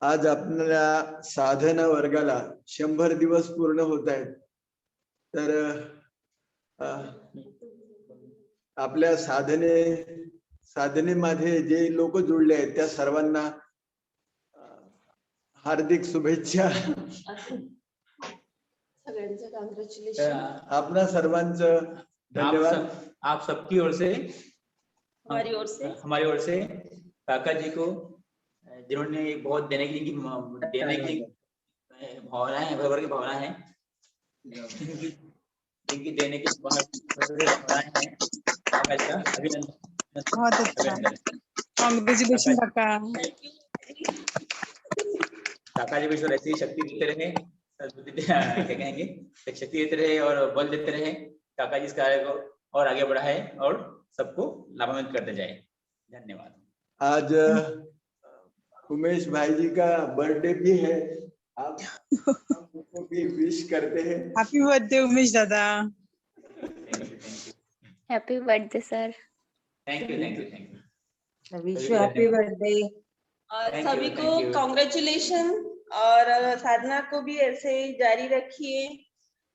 आज आपल्या साधना वर्गाला 100 दिवस पूर्ण होत आहेत. तर आपल्या साधनेमध्ये जे लोक जुळले आहेत त्या सर्वांना हार्दिक शुभेच्छा. आपल्या सर्वांचं धन्यवाद. आप सबकी ओर से, हमारी ओर से काका जी को जिन्होंने बहुत देने के लिए भावनाएं हैं, भर की भावना है, जिनकी देने की भावनाएं हैं, अभिनंदन। बहुत अच्छा, कांग्रेचुलेशन काका। काका जी को ईश्वर ऐसी शक्ति देते रहे, क्या कहेंगे, शक्ति देते रहे और बल देते रहे। काका जी इस कार्य को और आगे बढ़ाए और सबको लाभान्वित करते जाए। धन्यवाद। आज उमेश भाई जी का बर्थडे भी है, आप उनको भी विश करते हैं। हैप्पी बर्थडे उमेश दादा। Happy birthday sir. Thank you, thank you, thank you. Wish you happy birthday. और सभी को कांग्रेचुलेशन, और साधना को भी ऐसे जारी रखिए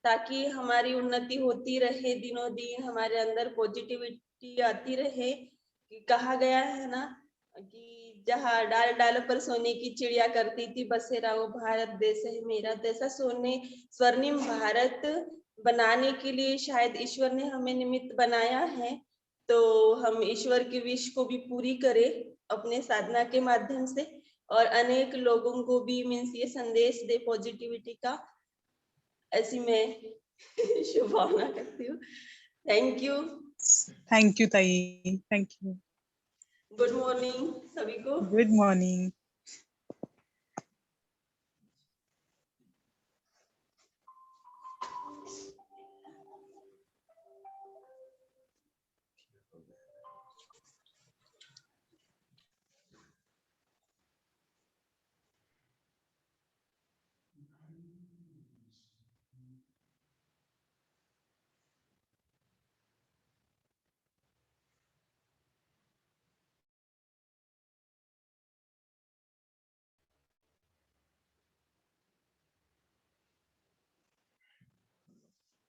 ताकि हमारी उन्नति होती रहे, दिनों दिन हमारे अंदर पॉजिटिविटी आती रहे। कि कहा गया है ना कि जहाँ डाल डाल पर सोने की चिड़िया करती थी बसेरा, वो भारत देश है मेरा। तैसा स्वर्णिम भारत बनाने के लिए शायद ईश्वर ने हमें निमित्त बनाया है, तो हम ईश्वर की विश को भी पूरी करें अपने साधना के माध्यम से, और अनेक लोगों को भी मीन्स ये संदेश दे पॉजिटिविटी का, ऐसी मैं शुभकामना करती हूँ। Thank you. थैंक यू ताई, थैंक यू। गुड मॉर्निंग सभी को। Good morning.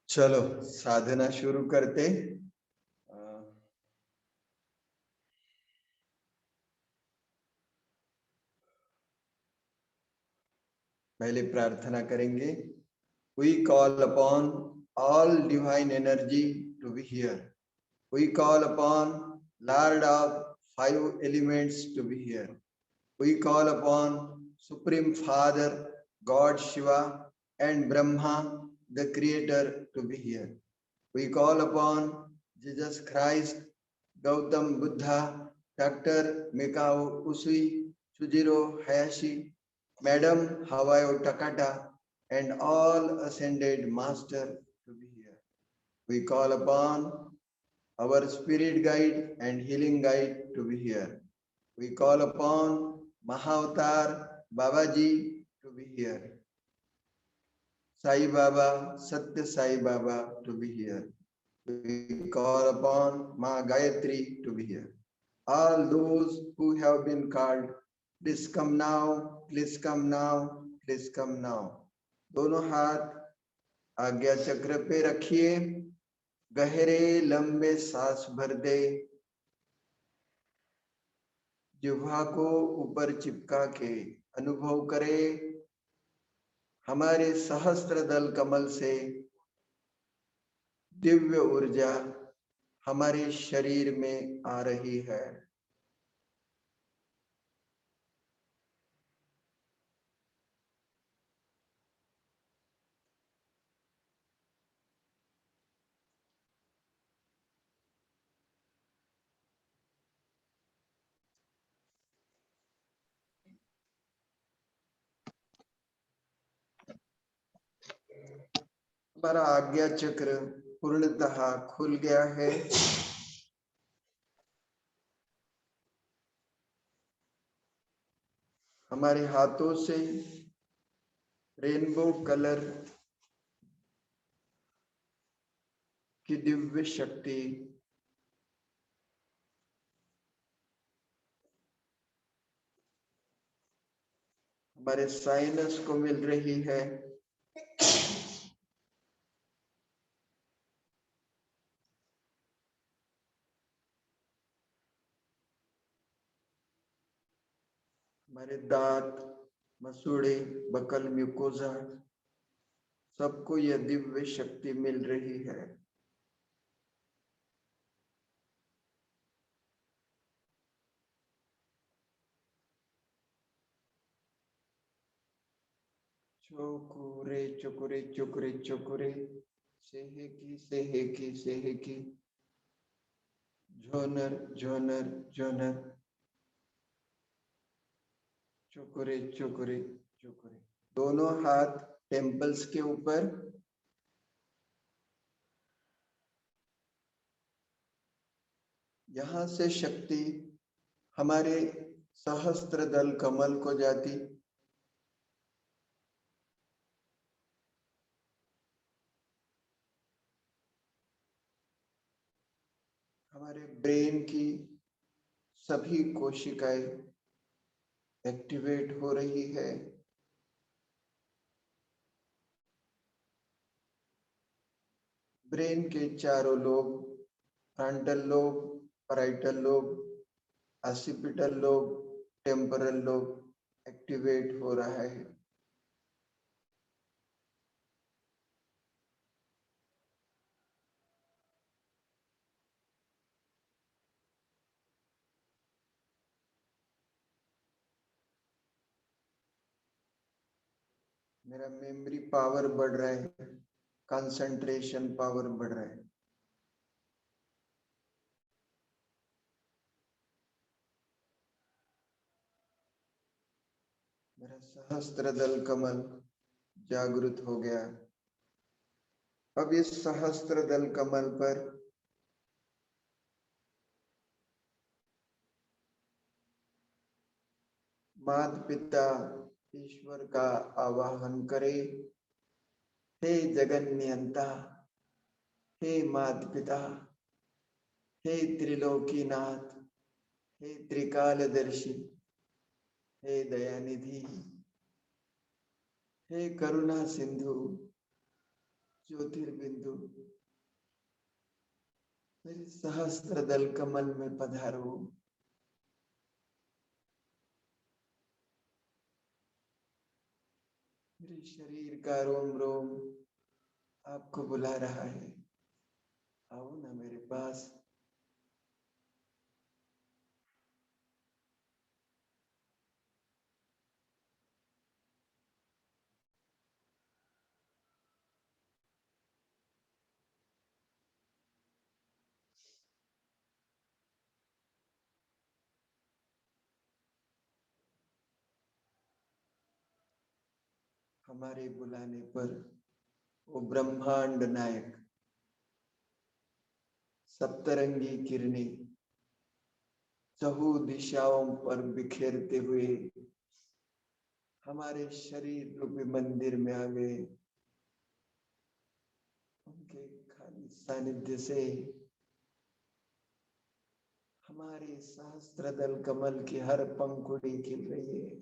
चलो साधना शुरू करते। पहले प्रार्थना करेंगे। We call upon all divine energy to be here. We call upon Lord of 5 elements to be here. We call upon Supreme Father, God Shiva and Brahma, the Creator, to be here. We call upon Jesus Christ, Gautam Buddha, Dr. Mikao Usui, Sujiro Hayashi, Madam Hawayo Takata, and all ascended master to be here. We call upon our spirit guide and healing guide to be here. We call upon Mahavatar Babaji to be here. Sai Baba, Satya Sai Baba to be here. We call upon Ma Gayatri to be here. All those who have been called, please come now, please come now, please come now. दोनों हाथ आज्ञा चक्र पे रखिए, गहरे लंबे सांस भर दे, जिह्वा को ऊपर चिपका के अनुभव करे हमारे सहस्त्र दल कमल से दिव्य ऊर्जा हमारे शरीर में आ रही है। हमारा आज्ञा चक्र पूर्णतः खुल गया है। हमारे हाथों से रेनबो कलर की दिव्य शक्ति हमारे साइनस को मिल रही है। हमारे दांत, मसूड़े, बकल, म्यूकोजा, सबको यह दिव्य शक्ति मिल रही है। चोकुरे चोकुरे चोकुरे चोकुरे, सेहेकी सेहेकी सेहेकी, झोनर झोनर झोनर, चोकुरे चोकुरे चोकुरे। दोनों हाथ टेम्पल्स के ऊपर, यहां से शक्ति हमारे सहस्त्रदल कमल को जाती, हमारे ब्रेन की सभी कोशिकाएं एक्टिवेट हो रही है। ब्रेन के चारों lobe, frontal lobe, parietal lobe, occipital lobe, temporal lobe activate हो रहा है। मेरा मेमोरी पावर बढ़ रहा है, कंसंट्रेशन पावर बढ़ रहा है। मेरा सहस्त्रदल कमल जागृत हो गया। अब इस सहस्त्रदल कमल पर माता पिता ईश्वर का आवाहन करे। हे जगन्नियंता, हे माता पिता, हे त्रिलोकीनाथ, हे त्रिकालदर्शी, हे दयानिधि, हे करुणा सिंधु, ज्योतिर्बिंदु, मेरे सहस्त्रदल कमल में पधारो। मेरे शरीर का रोम रोम आपको बुला रहा है, आओ ना मेरे पास। हमारे बुलाने पर वो ब्रह्मांड नायक सप्तरंगी किरणें चहु दिशाओं पर बिखेरते हुए हमारे शरीर रूपी मंदिर में आ गए। उनके खाली सानिध्य से हमारे सहस्त्रदल कमल की हर पंखुड़ी खिल रही है।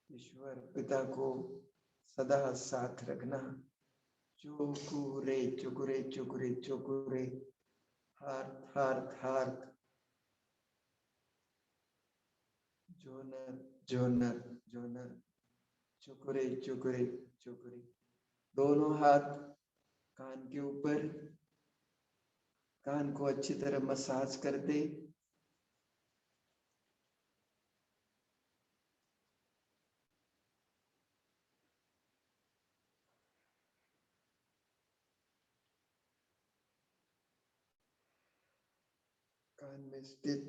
ईश्वर पिता को सदा साथ रखना। चोकुरे चुकुरे चुकुरे चुकुरे, hearth hearth hearth, genre genre genre, चुकुरे चुकुरे चुकुरे। दोनों हाथ कान के ऊपर, कान को अच्छी तरह मसाज कर दे। कान में स्थित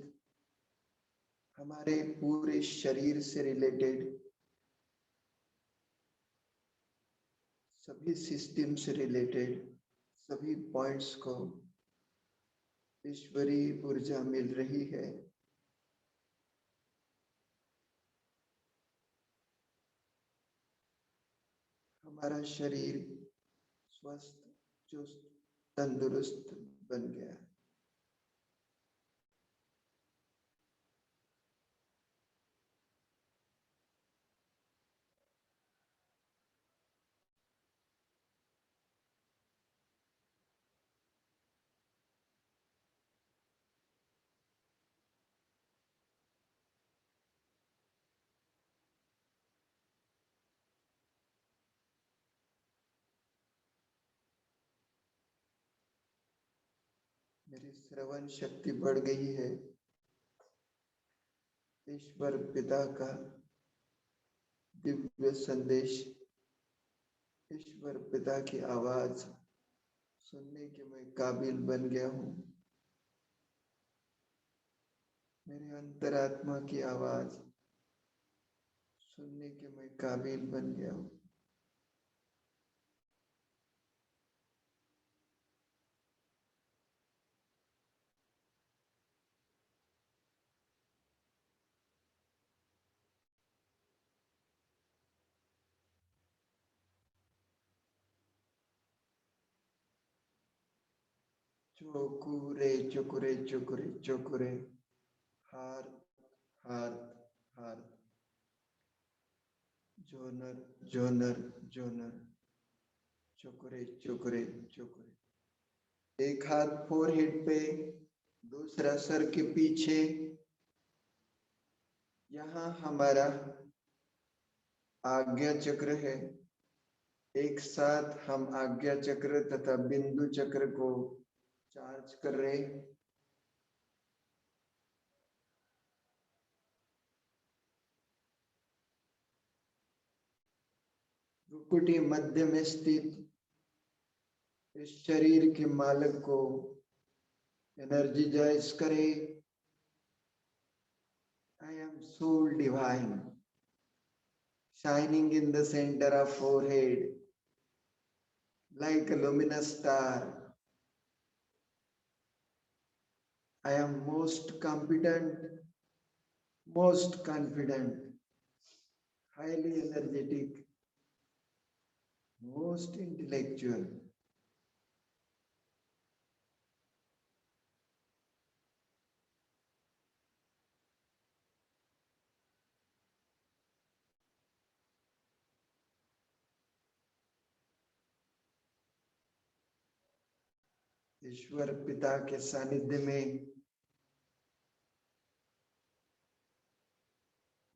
हमारे पूरे शरीर से रिलेटेड सभी सिस्टम से रिलेटेड सभी पॉइंट्स को ईश्वरीय ऊर्जा मिल रही है। हमारा शरीर स्वस्थ, चुस्त, तंदुरुस्त बन गया। मेरी श्रवण शक्ति बढ़ गई है। ईश्वर पिता का दिव्य संदेश, ईश्वर पिता की आवाज सुनने के मैं काबिल बन गया हूँ। मेरे अंतरात्मा की आवाज सुनने के मैं काबिल बन गया हूँ। चोकुरे चुकुरे चुकुरे चुकुरे, हार हार हार, जोनर जोनर जोनर, चुकुरे चुकुरे चुकुरे। एक हाथ फोरहेड पे, दूसरा सर के पीछे। यहाँ हमारा आज्ञा चक्र है। एक साथ हम आज्ञा चक्र तथा बिंदु चक्र को चार्ज कर रहे हैं। भ्रुकुटी मध्य में स्थित इस शरीर के मालक को एनर्जीजाइज करे। I am soul divine, shining in the center of forehead like a luminous star. I am most competent, most confident, highly energetic, most intellectual. ईश्वर पिता के सानिध्य में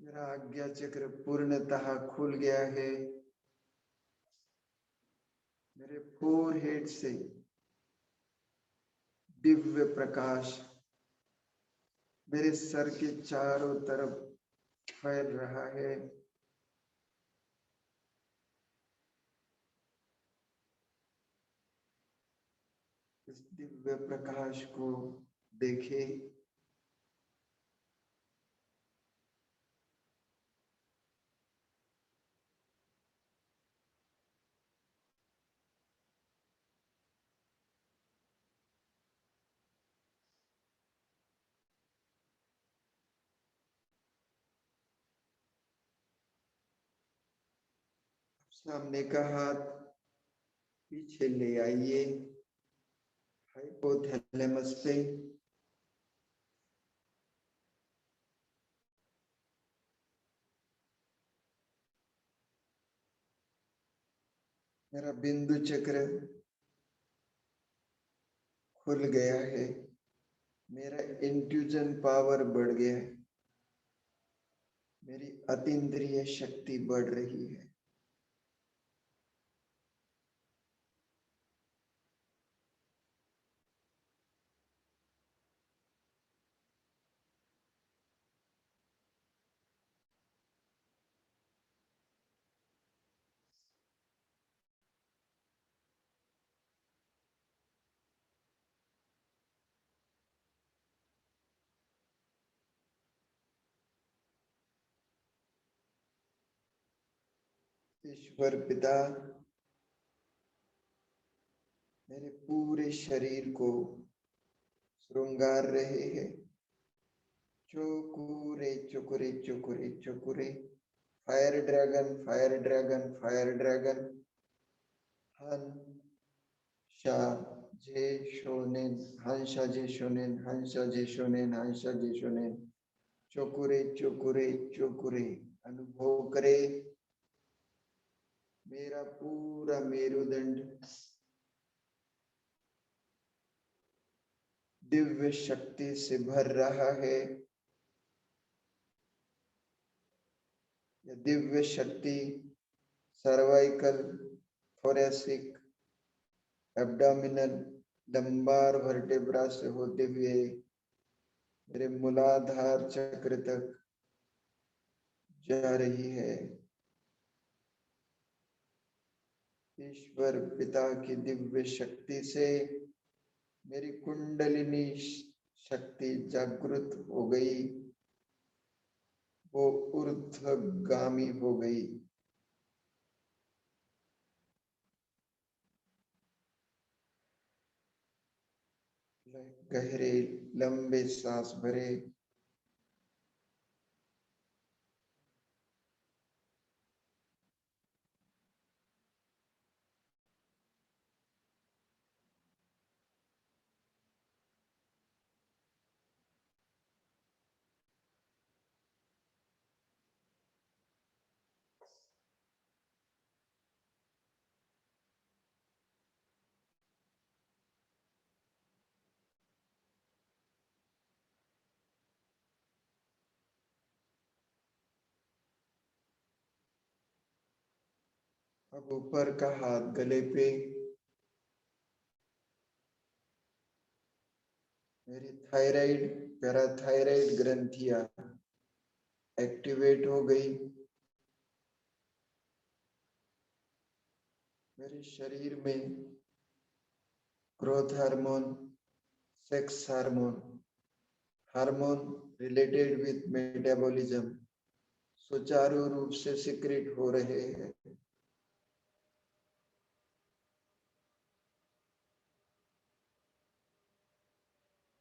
मेरा आज्ञा चक्र पूर्णतः खुल गया है। मेरे फोरहेड से दिव्य प्रकाश मेरे सर के चारों तरफ फैल रहा है। इस दिव्य प्रकाश को देखें। सामने का हाथ पीछे ले आइए, हाइपोथैलेमस पे। मेरा बिंदु चक्र खुल गया है। मेरा इंट्यूजन पावर बढ़ गया है। मेरी अतीन्द्रिय शक्ति बढ़ रही है। ईश्वर पिता मेरे पूरे शरीर को श्रृंगार रहे हैं। चोकुरे चोकुरे चोकुरे चोकुरे, fire dragon fire dragon fire dragon, हंसा जे शोनेन हंसा जे शोनेन हंसा जे शोनेन हंसा जे शोनेन, चोकुरे चोकुरे चोकुरे। अनुभव करे मेरा पूरा मेरुदंड दिव्य शक्ति से भर रहा है। यह दिव्य शक्ति cervical, thoracic, abdominal, lumbar vertebra से होते हुए मेरे मूलाधार चक्र तक जा रही है। ईश्वर पिता की दिव्य शक्ति से मेरी कुंडलिनी शक्ति जागृत हो गई, वो ऊर्ध्वगामी हो गई। गहरे लंबे सांस भरे। अब ऊपर का हाथ गले पे। मेरी थायराइड पैराथायराइड ग्रंथियां एक्टिवेट हो गई। मेरे शरीर में growth hormone, sex hormone, hormone related with metabolism सुचारू रूप से सिक्रेट हो रहे हैं।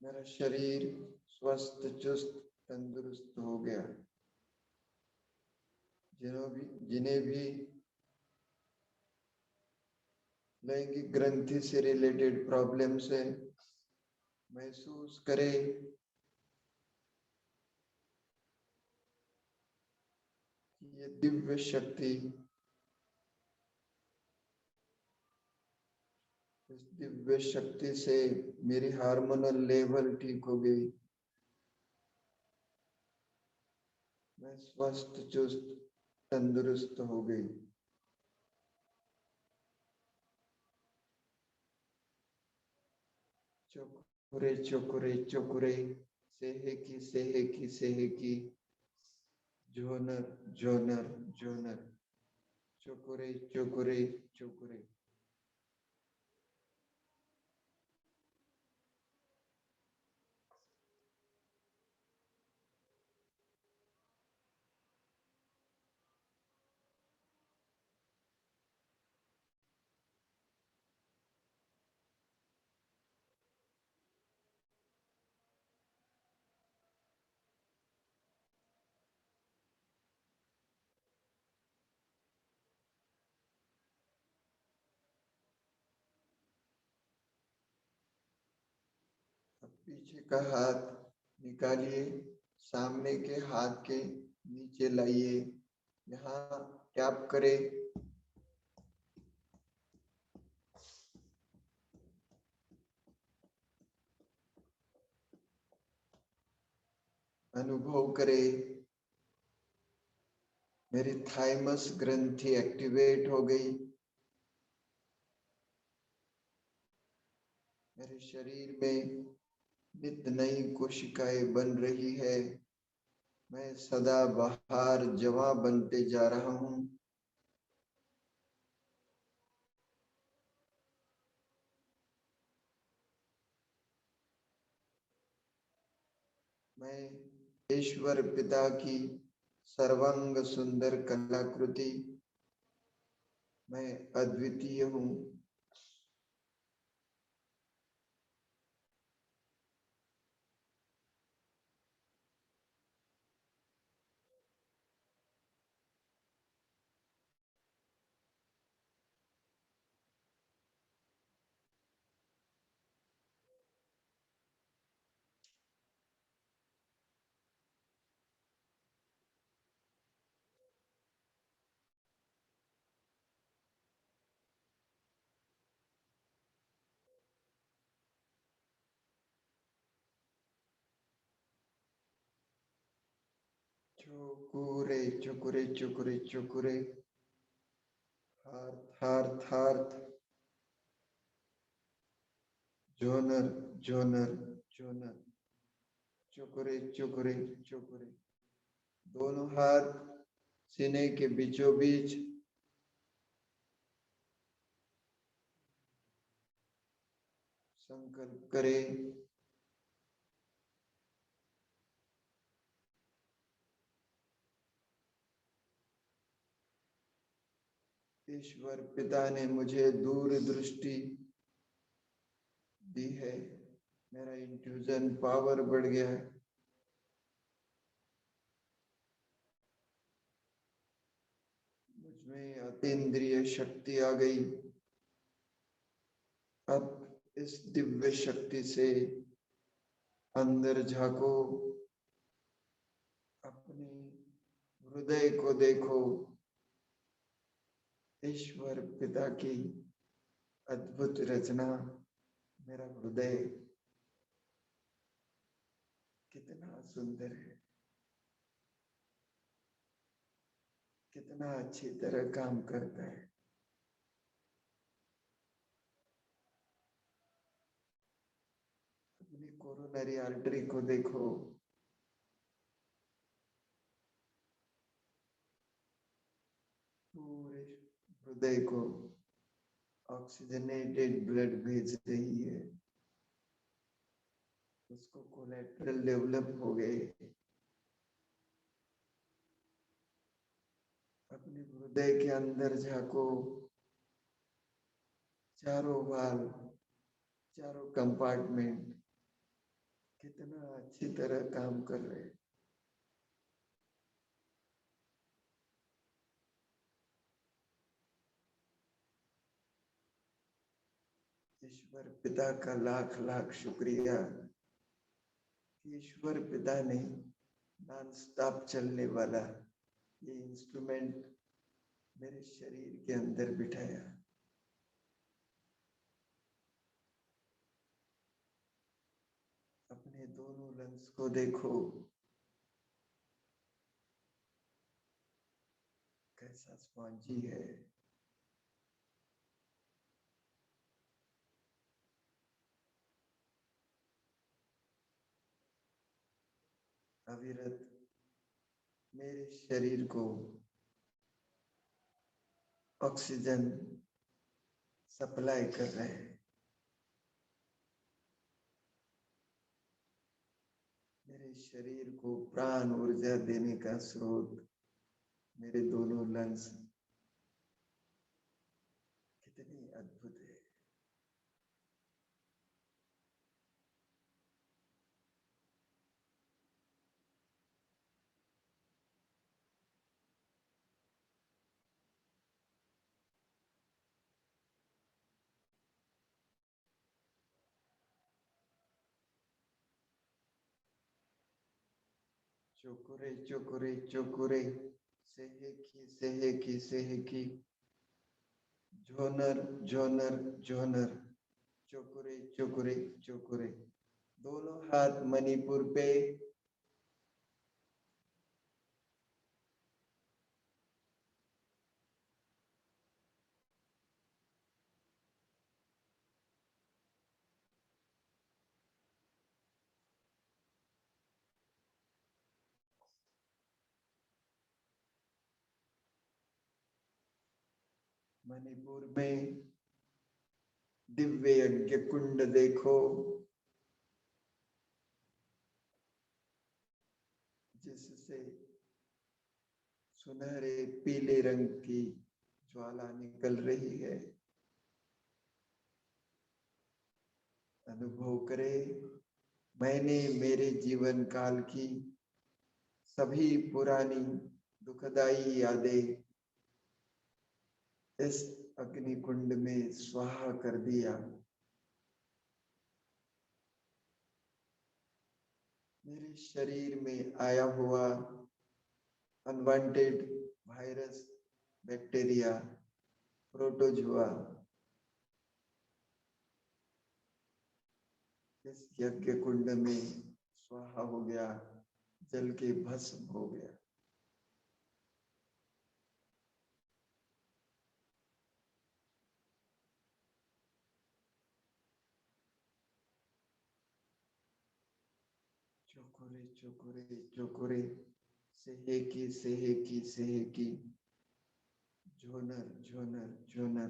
मेरा शरीर स्वस्थ चुस्त तंदुरुस्त हो गया। जिन्हें भी लैंगिक ग्रंथि से रिलेटेड प्रॉब्लम्स है, महसूस करे कि ये दिव्य शक्ति, इस दिव्य शक्ति से मेरी हार्मोनल लेवल ठीक हो गई। मैं स्वस्थ चुस्त तंदुरुस्त हो गई। चोकुरे चोकुरे चोकुरे, सेहेकी सेहेकी सेहेकी, जोनर जोनर जोनर, चोकुरे चोकुरे चोकुरे। पीछे का हाथ निकालिए, सामने के हाथ के नीचे लाइए, यहाँ टैप करें। अनुभव करें मेरी थाइमस ग्रंथि एक्टिवेट हो गई। मेरे शरीर में नित नई कोशिकाएं बन रही है। मैं सदा बाहर जवां बनते जा रहा हूं। मैं ईश्वर पिता की सर्वांग सुंदर कलाकृति, मैं अद्वितीय हूँ। चुकुरे चुकुरे चुकुरे चुकुरे hearth hearth hearth genre genre genre चुकुरे चुकुरे चुकुरे दोनों हाथ सीने के बीचों बीच संकल्प करें ईश्वर पिता ने मुझे दूरदृष्टि दी है, मेरा इंट्यूजन पावर बढ़ गया है, मुझमें अतीन्द्रिय शक्ति आ गई। अब इस दिव्य शक्ति से अंदर झांको, अपने हृदय को देखो, ईश्वर पिता की अद्भुत रचना। मेरा हृदय कितना सुंदर है, कितना अच्छी तरह काम करता है। अपनी कोरोनरी आर्टरी को देखो, पूरे हृदय को ऑक्सीजनेटेड ब्लड भेज रही है, उसको कोलेट्रल डेवलप हो गए। अपने हृदय के अंदर झांको, चारों वाल, चारों कंपार्टमेंट कितना अच्छी तरह काम कर रहे हैं। ईश्वर पिता का लाख लाख शुक्रिया। ईश्वर पिता ने नॉन स्टॉप चलने वाला ये इंस्ट्रूमेंट मेरे शरीर के अंदर बिठाया। अपने दोनों लंग्स को देखो, कैसा स्पॉन्जी है। अविरत मेरे शरीर को ऑक्सीजन सप्लाई कर रहे हैं। मेरे शरीर को प्राण ऊर्जा देने का स्रोत मेरे दोनों लंग्स कितनी अद्भुत है। चुकुरे चुकुरे चुकुरे सेहेकी सेहेकी सेहेकी झोनर झोनर झोनर चुकुरे चुकुरे चुकुरे दोनों हाथ मणिपुर पे। मणिपुर में दिव्य यज्ञ कुंड देखो, जिससे सुनहरे पीले रंग की ज्वाला निकल रही है। अनुभव करें, मैंने मेरे जीवन काल की सभी पुरानी दुखदाई यादें इस अग्नि कुंड में स्वाहा कर दिया। मेरे शरीर में आया हुआ अनवांटेड वायरस, बैक्टीरिया, प्रोटोजुआ इस यज्ञ कुंड में स्वाहा हो गया, जल के भस्म हो गया। चोकुरे चोकुरे चोकुरे सेहेकी सेहेकी सेहेकी झोनर झोनर झोनर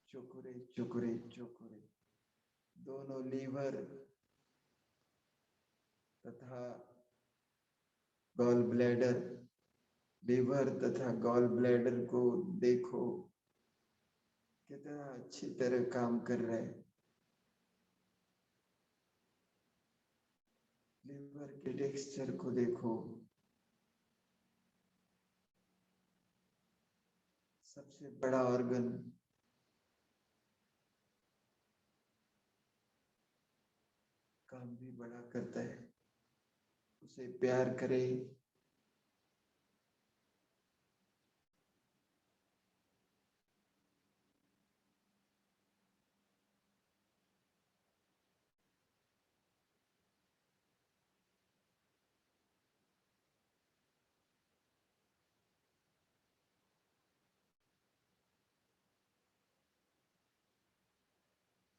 चोकुरे चोकुरे चोकुरे दोनों लीवर तथा गॉल ब्लैडर लीवर तथा गॉल ब्लैडर को देखो कितना अच्छी तरह काम कर रहा है। लीवर के टेक्सचर को देखो, सबसे बड़ा ऑर्गन काम भी बड़ा करता है, उसे प्यार करें।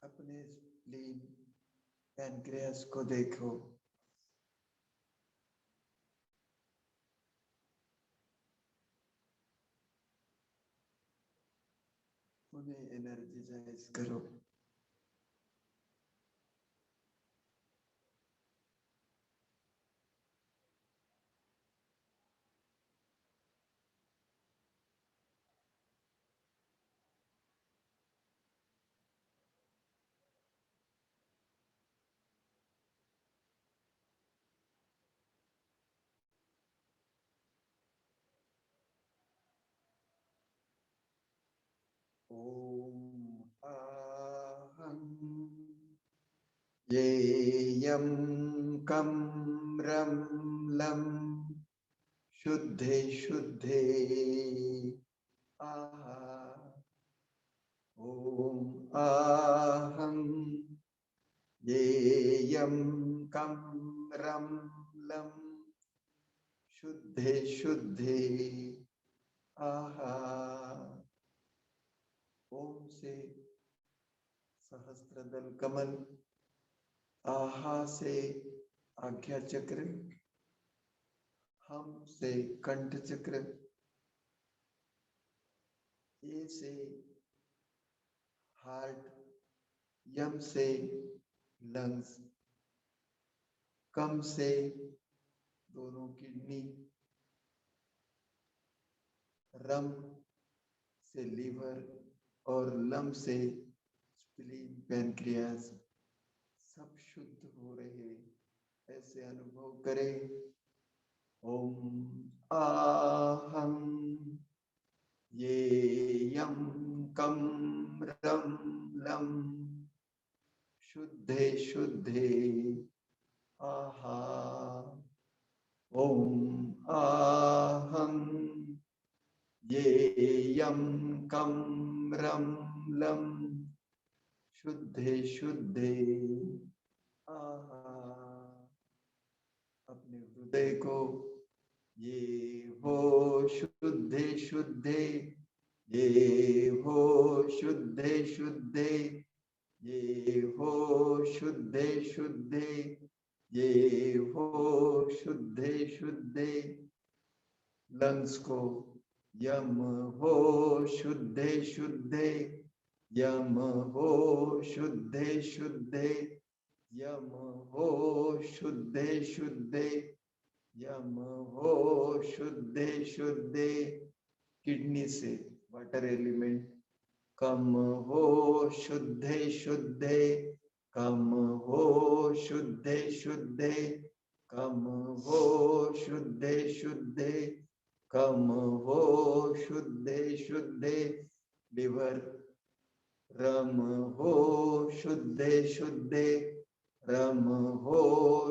अपने स्प्लीन पैनक्रियास को देखो, उन्हें एनर्जाइज करो। ओम आहं येयं कं रं लं शुद्धे शुद्धे आहा। ओम आहं येयं कं रं लं शुद्धे शुद्धे आहा। ओम से सहस्त्रदल कमल, आहा से आज्ञा चक्र, हम से कंठ चक्र, ए से हार्ट, यम से लंग्स, कम से दोनों किडनी, रम से लीवर और लम से स्प्लीन पैनक्रियास सब शुद्ध हो रहे, ऐसे अनुभव करें। ओम आहं येयं कं रं लं शुद्धे शुद्धे आहा। ओम आहं येयं कं रं लं शुद्धे शुद्धे आहा। अपने हृदय को ये हो शुद्धे शुद्धे, ये हो शुद्धे शुद्धे, ये हो शुद्धे शुद्धे, ये हो शुद्धे शुद्धे। लंग्स को यम हो शुद्धे शुद्धे, यम हो शुद्धे शुद्धे, यम हो शुद्धे शुद्धे, यम हो शुद्धे शुद्धे। किडनी से वाटर एलिमेंट कम हो शुद्धे शुद्धे, कम हो शुद्धे शुद्धे, कम हो शुद्धे शुद्धे, कम हो शुद्धे शुद्धे। लिवर रम हो शुद्धे शुद्धे, रम हो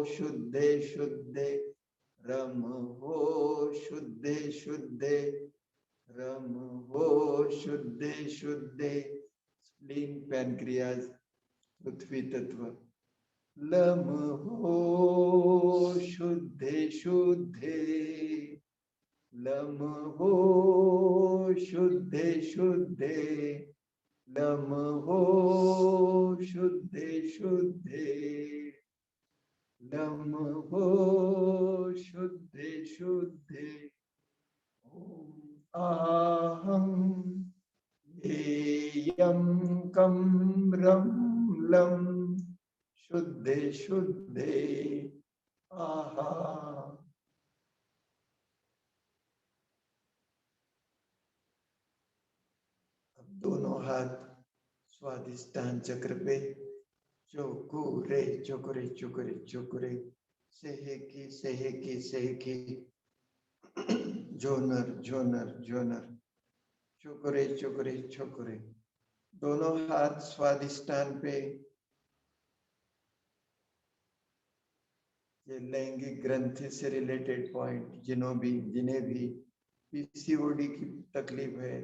शुद्धे शुद्धे, रम हो शुद्धे शुद्धे, रम हो शुद्धे शुद्धे। स्प्लीन पैनक्रियास पृथ्वी तत्व लम हो शुद्धे शुद्धे, लम हो शुद्धे शुद्धे, लम हो शुद्धे शुद्धे, लम वो शुद्धे शुद्धे ॐ आहं येयं कं रं लं शुद्धे शुद्धे आहा। अब दोनों हाथ स्वादिष्टान चक्र पे चोकुरे चोकुरे चोकुरे चोकुरे सेहेकी सेहेकी सेहेकी जोनर जोनर जोनर चोकुरे चोकुरे चोकुरे। दोनों हाथ स्वादिष्टान पे। ये लैंगिक ग्रंथि से रिलेटेड पॉइंट जिन्हें भी पीसीओडी की तकलीफ है,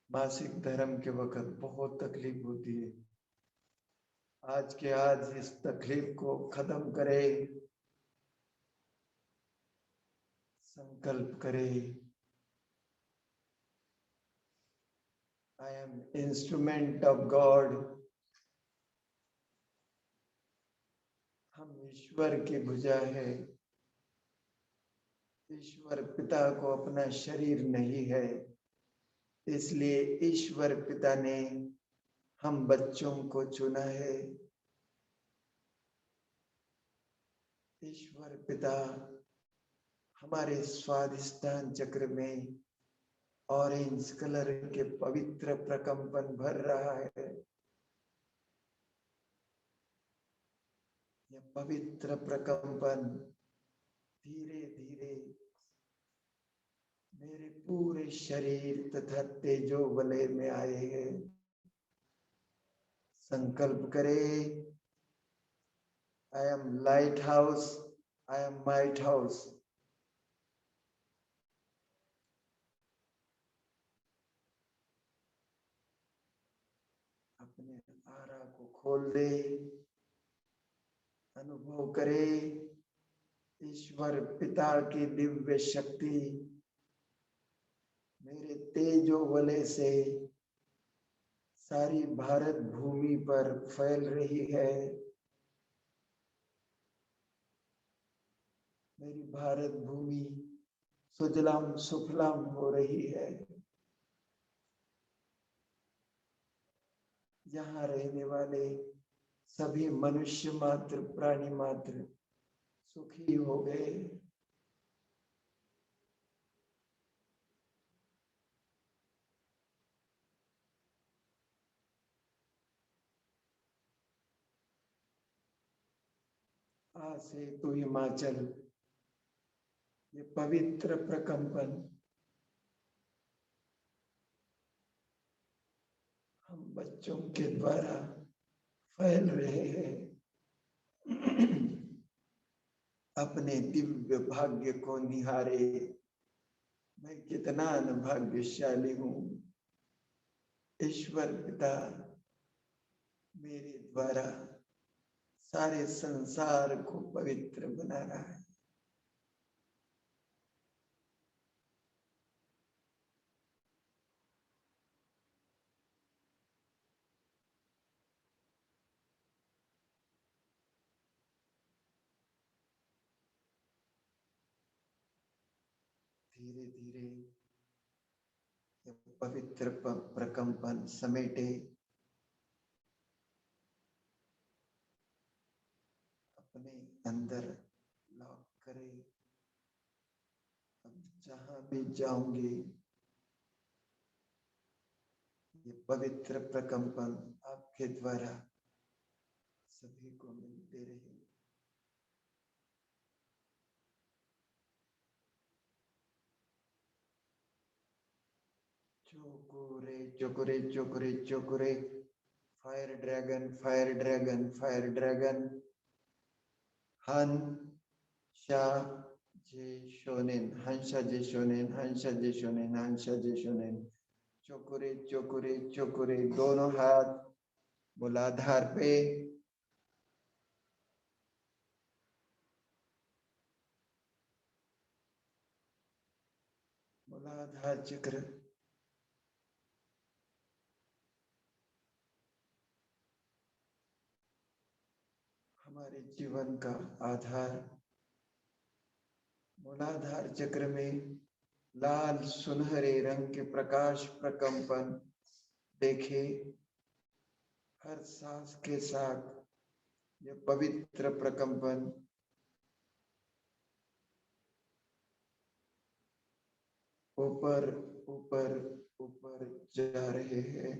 मासिक धर्म के वक्त बहुत तकलीफ होती है। आज के आज इस तकलीफ को खत्म करे, संकल्प करे। I am instrument of God. हम ईश्वर की भुजा है। ईश्वर पिता को अपना शरीर नहीं है, इसलिए ईश्वर पिता ने हम बच्चों को चुना है। ईश्वर पिता हमारे स्वादिष्टान चक्र में ऑरेंज कलर के पवित्र प्रकंपन भर रहा है। यह पवित्र प्रकंपन धीरे धीरे मेरे पूरे शरीर तथा तेजो वलय में आए हैं। संकल्प करे, I am light house, I am might house. अपने आरा को खोल दे, अनुभव करे ईश्वर पिता की दिव्य शक्ति मेरे तेजो वलय से सारी भारत भूमि पर फैल रही है। मेरी भारत भूमि सुजलाम सुफलाम हो रही है। यहाँ रहने वाले सभी मनुष्य मात्र, प्राणी मात्र सुखी हो गए। आज से तू हिमाचल, ये पवित्र प्रकंपन हम बच्चों के द्वारा फैल रहे हैं। अपने दिव्य भाग्य को निहारे, मैं कितना अनभाग्यशाली हूँ। ईश्वर पिता मेरे द्वारा सारे संसार को पवित्र बना रहा है। धीरे धीरे ये पवित्र प्रकंपन समेटे, अपने अंदर लॉक करे। अब जहां भी जाऊंगी ये पवित्र प्रकंपन आपके द्वारा सभी को मिलते रहे। चोकुरे चोकुरे चोकुरे चोकुरे, fire dragon fire dragon fire dragon, हन शा जे शोनेन, हंसा जे शोनेन, हंसा जे शोनेन, हंसा जे शोनेन। चोकुरे चोकुरे चोकुरे, दोनों हाथ मूलाधार पे। मूलाधार चक्र हमारे जीवन का आधार। मूलाधार चक्र में लाल सुनहरे रंग के प्रकाश प्रकंपन देखे। हर सांस के साथ यह पवित्र प्रकंपन ऊपर ऊपर ऊपर जा रहे हैं।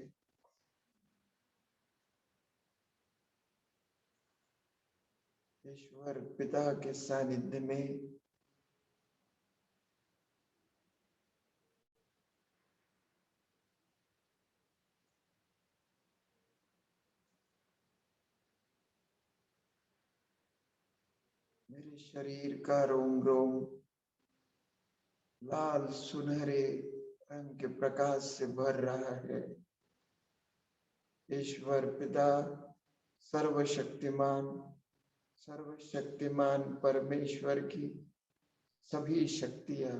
ईश्वर पिता के सानिध्य में मेरे शरीर का रोम रोम लाल सुनहरे रंग के प्रकाश से भर रहा है। ईश्वर पिता सर्वशक्तिमान परमेश्वर की सभी शक्तियां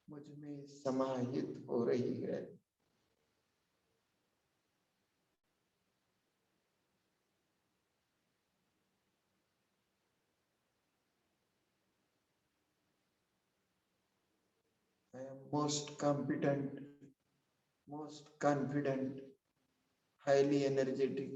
मुझ में समाहित हो रही है। I am most competent, most confident, highly energetic.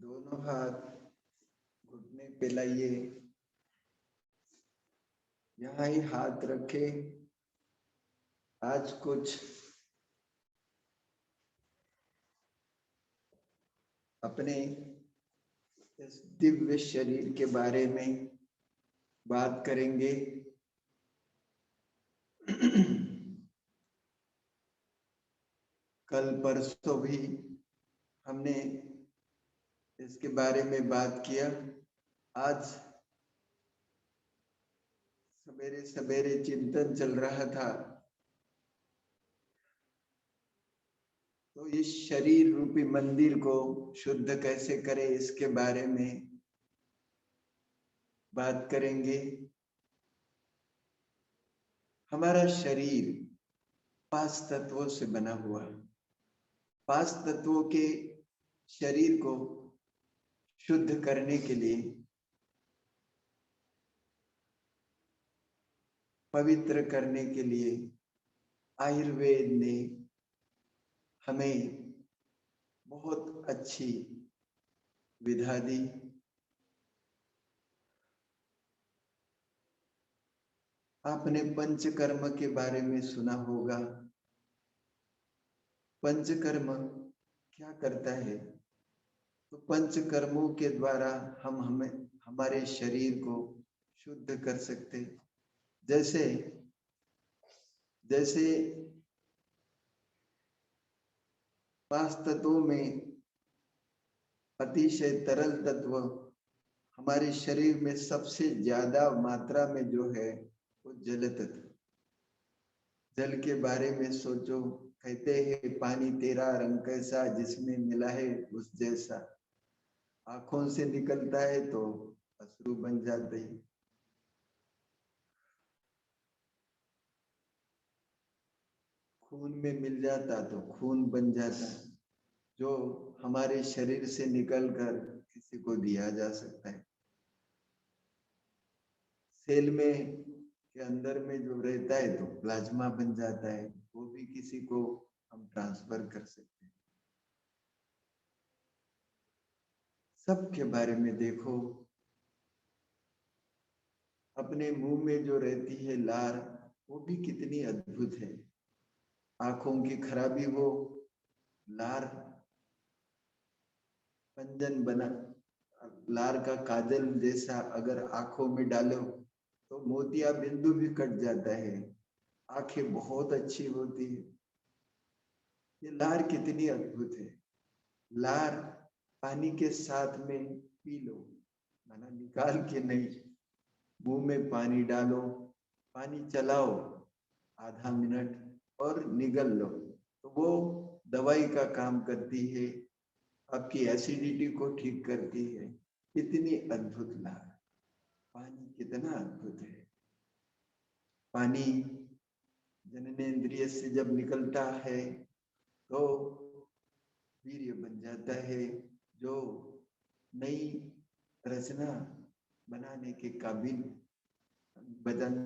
दोनों हाथ घुटने पे लाइए, यहाँ ही हाथ रखे। आज कुछ अपने इस दिव्य शरीर के बारे में बात करेंगे। कल परसों भी हमने इसके बारे में बात किया। आज सवेरे सवेरे चिंतन चल रहा था, तो इस शरीर रूपी मंदिर को शुद्ध कैसे करें इसके बारे में बात करेंगे। हमारा शरीर 5 तत्वों से बना हुआ है। 5 तत्वों के शरीर को शुद्ध करने के लिए, पवित्र करने के लिए आयुर्वेद ने हमें बहुत अच्छी विधा दी। आपने पंचकर्म के बारे में सुना होगा। पंचकर्म क्या करता है? तो पंचकर्मों के द्वारा हम हमारे शरीर को शुद्ध कर सकते। जैसे जैसे 5 तत्वों में अतिशय तरल तत्व हमारे शरीर में सबसे ज्यादा मात्रा में जो है वो जल तत्व। जल के बारे में सोचो, कहते हैं पानी तेरा रंग कैसा, जिसमें मिला है उस जैसा। आंखों से निकलता है तो अश्रु बन जाते हैं। खून में मिल जाता तो खून बन जाता, जो हमारे शरीर से निकलकर किसी को दिया जा सकता है। सेल में के अंदर में जो रहता है तो प्लाज्मा बन जाता है, वो भी किसी को हम ट्रांसफर कर सकते हैं। सबके बारे में देखो। अपने मुंह में जो रहती है लार, वो भी कितनी अद्भुत है। आंखों की खराबी हो, लार पंजन बना, लार का काजल जैसा अगर आंखों में डालो तो मोतिया बिंदु भी कट जाता है, आंखें बहुत अच्छी होती है। ये लार कितनी अद्भुत है। लार पानी के साथ में पी लो, माना निकाल के नहीं, मुंह में पानी डालो, पानी चलाओ आधा मिनट और निगल लो, तो वो दवाई का काम करती है, आपकी एसिडिटी को ठीक करती है। कितनी अद्भुत लार, पानी कितना अद्भुत है। पानी जननेंद्रिय से जब निकलता है तो वीर्य बन जाता है, जो नई रचना बनाने के काबिल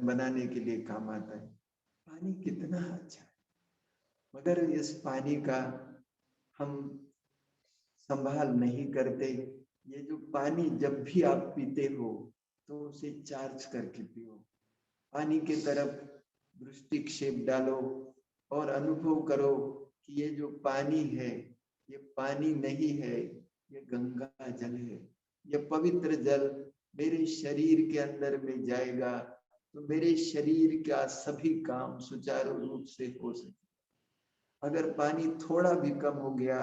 बनाने के लिए काम आता है। पानी कितना अच्छा है, मगर इस पानी का हम संभाल नहीं करते। ये जो पानी जब भी आप पीते हो तो उसे चार्ज करके पियो, पानी की तरफ दृष्टिक्षेप डालो और अनुभव करो कि ये जो पानी है ये पानी नहीं है, ये गंगा जल है। ये पवित्र जल मेरे शरीर के अंदर में जाएगा तो मेरे शरीर का सभी काम सुचारू रूप से हो सके। अगर पानी थोड़ा भी कम हो गया,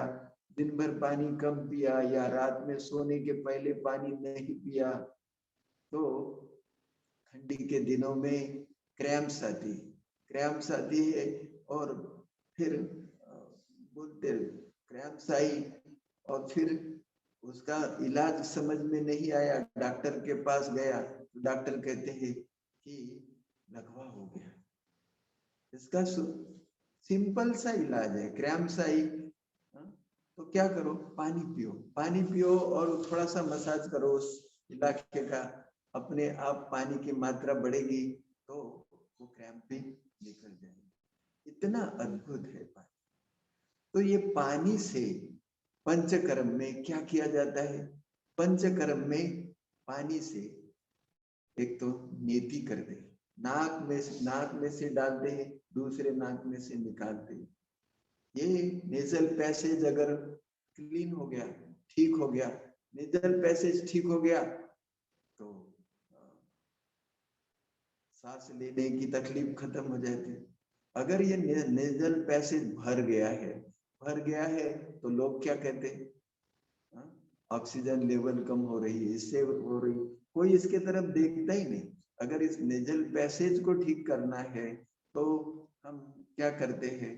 दिन भर पानी कम पिया या रात में सोने के पहले पानी नहीं पिया, तो ठंडी के दिनों में क्रैम्प्स आती है और फिर बोलते क्रैम्प्स आई और फिर उसका इलाज समझ में नहीं आया, डॉक्टर के पास गया तो डॉक्टर कहते हैं कि लकवा हो गया। इसका सिंपल सा इलाज है, क्रैम्प्स आई तो क्या करो, पानी पियो और थोड़ा सा मसाज करो उस इलाके का, अपने आप पानी की मात्रा बढ़ेगी तो वो क्रैम्प भी निकल जाएगी। इतना अद्भुत है पानी। तो ये पानी से पंचकर्म में क्या किया जाता है? पंचकर्म में पानी से एक तो नेति कर दे, नाक में से डालते हैं, दूसरे नाक में से निकालते हैं। ये नेजल पैसेज अगर क्लीन हो गया, ठीक हो गया, नेजल पैसेज ठीक हो गया तो सांस लेने की तकलीफ खत्म हो जाती है। अगर ये नेजल पैसेज भर गया है तो लोग क्या कहते हैं? ऑक्सीजन लेवल कम हो रही है, इससे हो रही, कोई इसके तरफ देखता ही नहीं। अगर इस नेजल पैसेज को ठीक करना है तो हम क्या करते हैं?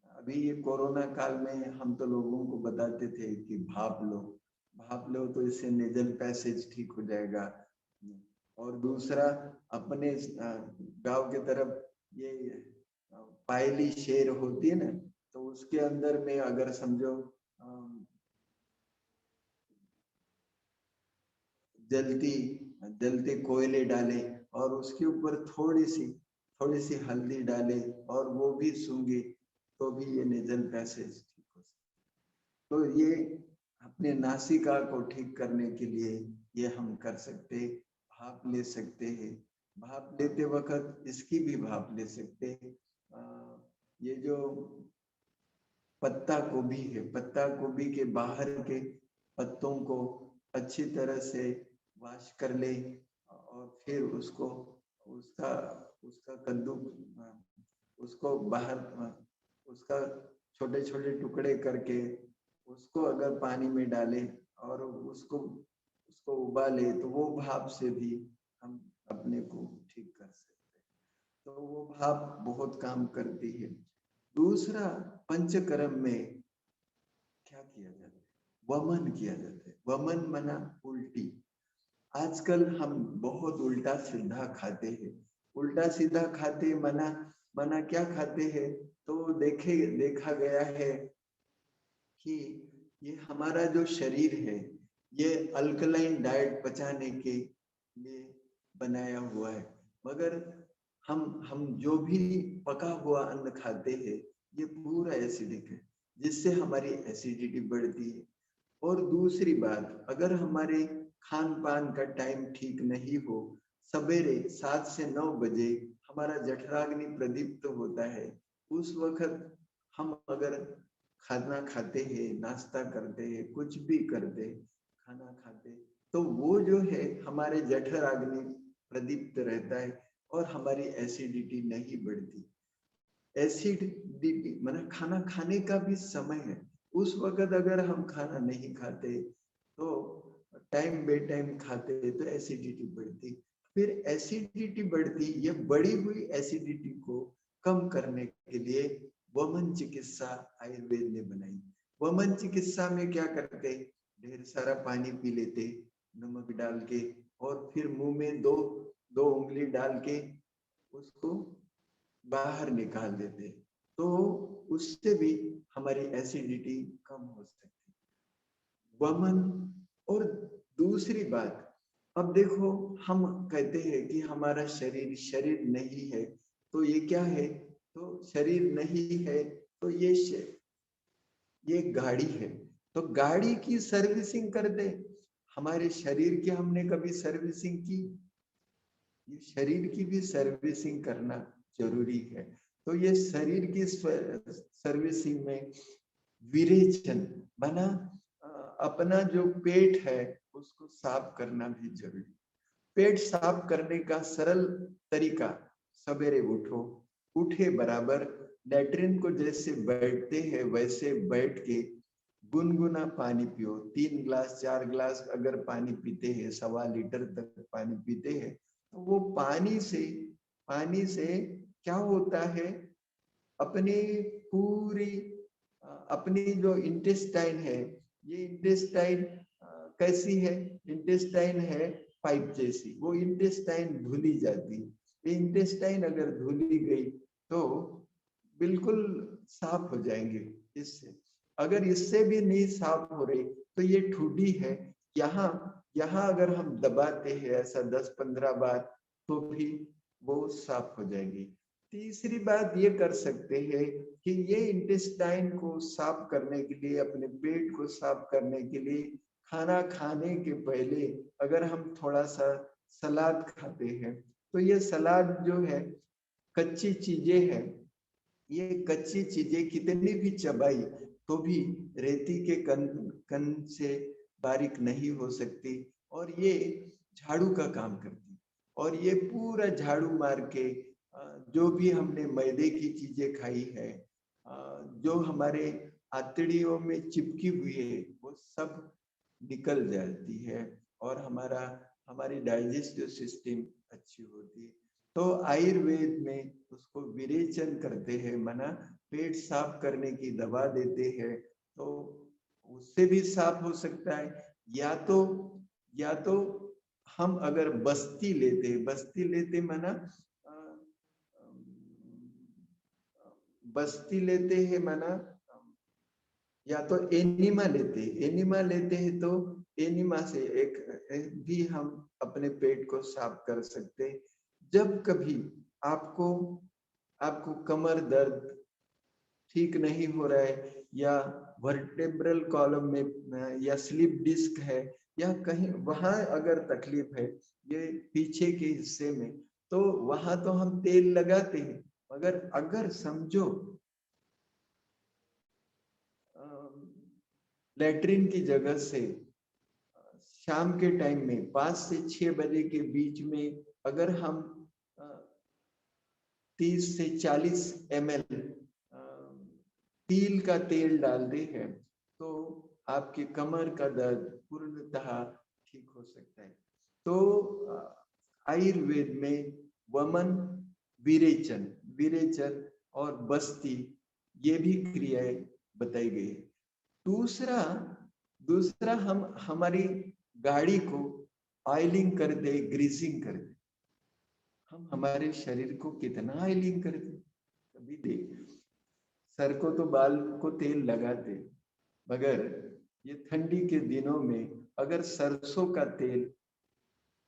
अभी ये कोरोना काल में हम तो लोगों को बताते थे कि भाप लो तो इससे नेजल पैसेज ठीक हो जाएगा। और दूसरा, अपने गांव के तरफ ये पायली शेर होती है ना, तो उसके अंदर में अगर समझो जलते कोयले डाले और उसके ऊपर थोड़ी सी हल्दी डाले और वो भी सूंघे तो भी ये नेजल पैसेज ठीक हो सकता। तो ये अपने नासिका को ठीक करने के लिए ये हम कर सकते, भाप ले सकते हैं। भाप लेते वक्त इसकी भी भाप ले सकते हैं। ये जो पत्ता गोभी है, पत्ता गोभी के बाहर के पत्तों को अच्छी तरह से वॉश कर ले और फिर उसको उसका कद्दू उसको बाहर उसका छोटे छोटे टुकड़े करके उसको अगर पानी में डाले और उसको उबाले तो वो भाप से भी हम अपने को ठीक कर सकते हैं। तो वो भाप बहुत काम करती है। दूसरा, पंचकर्म में क्या किया जाता है? वमन किया जाता है। वमन मना उल्टी। आजकल हम बहुत उल्टा सीधा खाते हैं। उल्टा सीधा खाते मना क्या खाते हैं? तो देखा गया है कि ये हमारा जो शरीर है ये अल्कलाइन डाइट पचाने के लिए बनाया हुआ है, मगर हम जो भी पका हुआ अन्न खाते हैं ये पूरा एसिडिक है, जिससे हमारी एसिडिटी बढ़ती है। और दूसरी बात, अगर हमारे खान पान का टाइम ठीक नहीं हो, सवेरे 7 से 9 बजे हमारा जठराग्नि प्रदीप्त होता है, उस वक्त हम अगर खाना खाते हैं, नाश्ता करते हैं, कुछ भी करते, खाना खाते, तो वो जो है हमारे जठराग्नि प्रदीप्त रहता है और हमारी एसिडिटी नहीं बढ़ती। एसिडिटी मतलब खाना खाने का भी समय है, उस वक्त अगर हम खाना नहीं खाते तो टाइम बे टाइम खाते तो एसिडिटी बढ़ती। फिर एसिडिटी बढ़ती, ये बढ़ी हुई एसिडिटी को कम करने के लिए वमन चिकित्सा आयुर्वेद ने बनाई। वमन चिकित्सा में क्या करते, ढेर सारा पानी पी लेते नमक डाल के, और फिर मुंह में दो दो उंगली डाल के उसको बाहर निकाल देते, तो उससे भी हमारी एसिडिटी कम हो सकती। वमन। और दूसरी बात, अब देखो हम कहते हैं कि हमारा शरीर शरीर नहीं है, तो ये क्या है, तो शरीर नहीं है तो ये गाड़ी है, तो गाड़ी की सर्विसिंग कर दे। हमारे शरीर की हमने कभी सर्विसिंग की? ये शरीर की भी सर्विसिंग करना जरूरी है। तो ये शरीर की सर्विसिंग में विरेचन बना, अपना जो पेट है उसको साफ करना भी जरूरी। पेट साफ करने का सरल तरीका, सवेरे उठो, उठे बराबर लैट्रिन को जैसे बैठते हैं वैसे बैठ के गुनगुना पानी पियो। 3 गिलास 4 गिलास अगर पानी पीते हैं, 1.25 लीटर तक पानी पीते हैं, तो वो पानी से क्या होता है, अपनी पूरी अपनी जो इंटेस्टाइन है, ये इंटेस्टाइन कैसी है, इंटेस्टाइन है पाइप जैसी, वो इंटेस्टाइन धुली जाती है। ये इंटेस्टाइन अगर धुली गई तो बिल्कुल साफ हो जाएंगे इससे। अगर इससे भी नहीं साफ हो रही तो ये ठुडी है, यहाँ अगर हम दबाते हैं ऐसा 10-15 बार तो भी वो साफ हो जाएगी। तीसरी बात ये कर सकते हैं कि ये इंटेस्टाइन को साफ करने के लिए, अपने पेट को साफ करने के लिए, खाना खाने के पहले अगर हम थोड़ा सा सलाद खाते हैं, तो ये सलाद जो है कच्ची चीजें हैं, ये कच्ची चीजें कितनी भी चबाई तो भी रेती के कण से बारीक नहीं हो सकती, और ये झाड़ू का काम करती। और ये पूरा झाड़ू मार के जो भी हमने मैदे की चीजें खाई है, जो हमारे आंतड़ियों में चिपकी हुई है, वो सब निकल जाती है और हमारी डाइजेस्टिव सिस्टम अच्छी होती है। तो आयुर्वेद में उसको विरेचन करते हैं, मना पेट साफ करने की दवा देते हैं, तो उससे भी साफ हो सकता है। या तो हम अगर बस्ती लेते मना बस्ती लेते हैं मना, या तो एनिमा लेते हैं, तो एनिमा से एक भी हम अपने पेट को साफ कर सकते हैं। जब कभी आपको कमर दर्द ठीक नहीं हो रहा है, या वर्टेब्रल कॉलम में या स्लिप डिस्क है, या कहीं वहां अगर तकलीफ है ये पीछे के हिस्से में, तो वहां तो हम तेल लगाते हैं, मगर अगर समझो लैट्रिन की जगह से शाम के टाइम में 5 से 6 बजे के बीच में अगर हम 30 से 40 ml तिल का तेल डालते हैं, तो आपके कमर का दर्द पूर्णतः ठीक हो सकता है। तो आयुर्वेद में वमन, विरेचन और बस्ती, ये भी क्रियाएं बताई गई। दूसरा हम हमारी गाड़ी को ऑयलिंग कर दे, ग्रीसिंग कर दे। हम हमारे शरीर को कितना ऑयलिंग कर दे, कभी देख, सर को तो बाल को तेल लगाते, मगर ये ठंडी के दिनों में अगर सरसों का तेल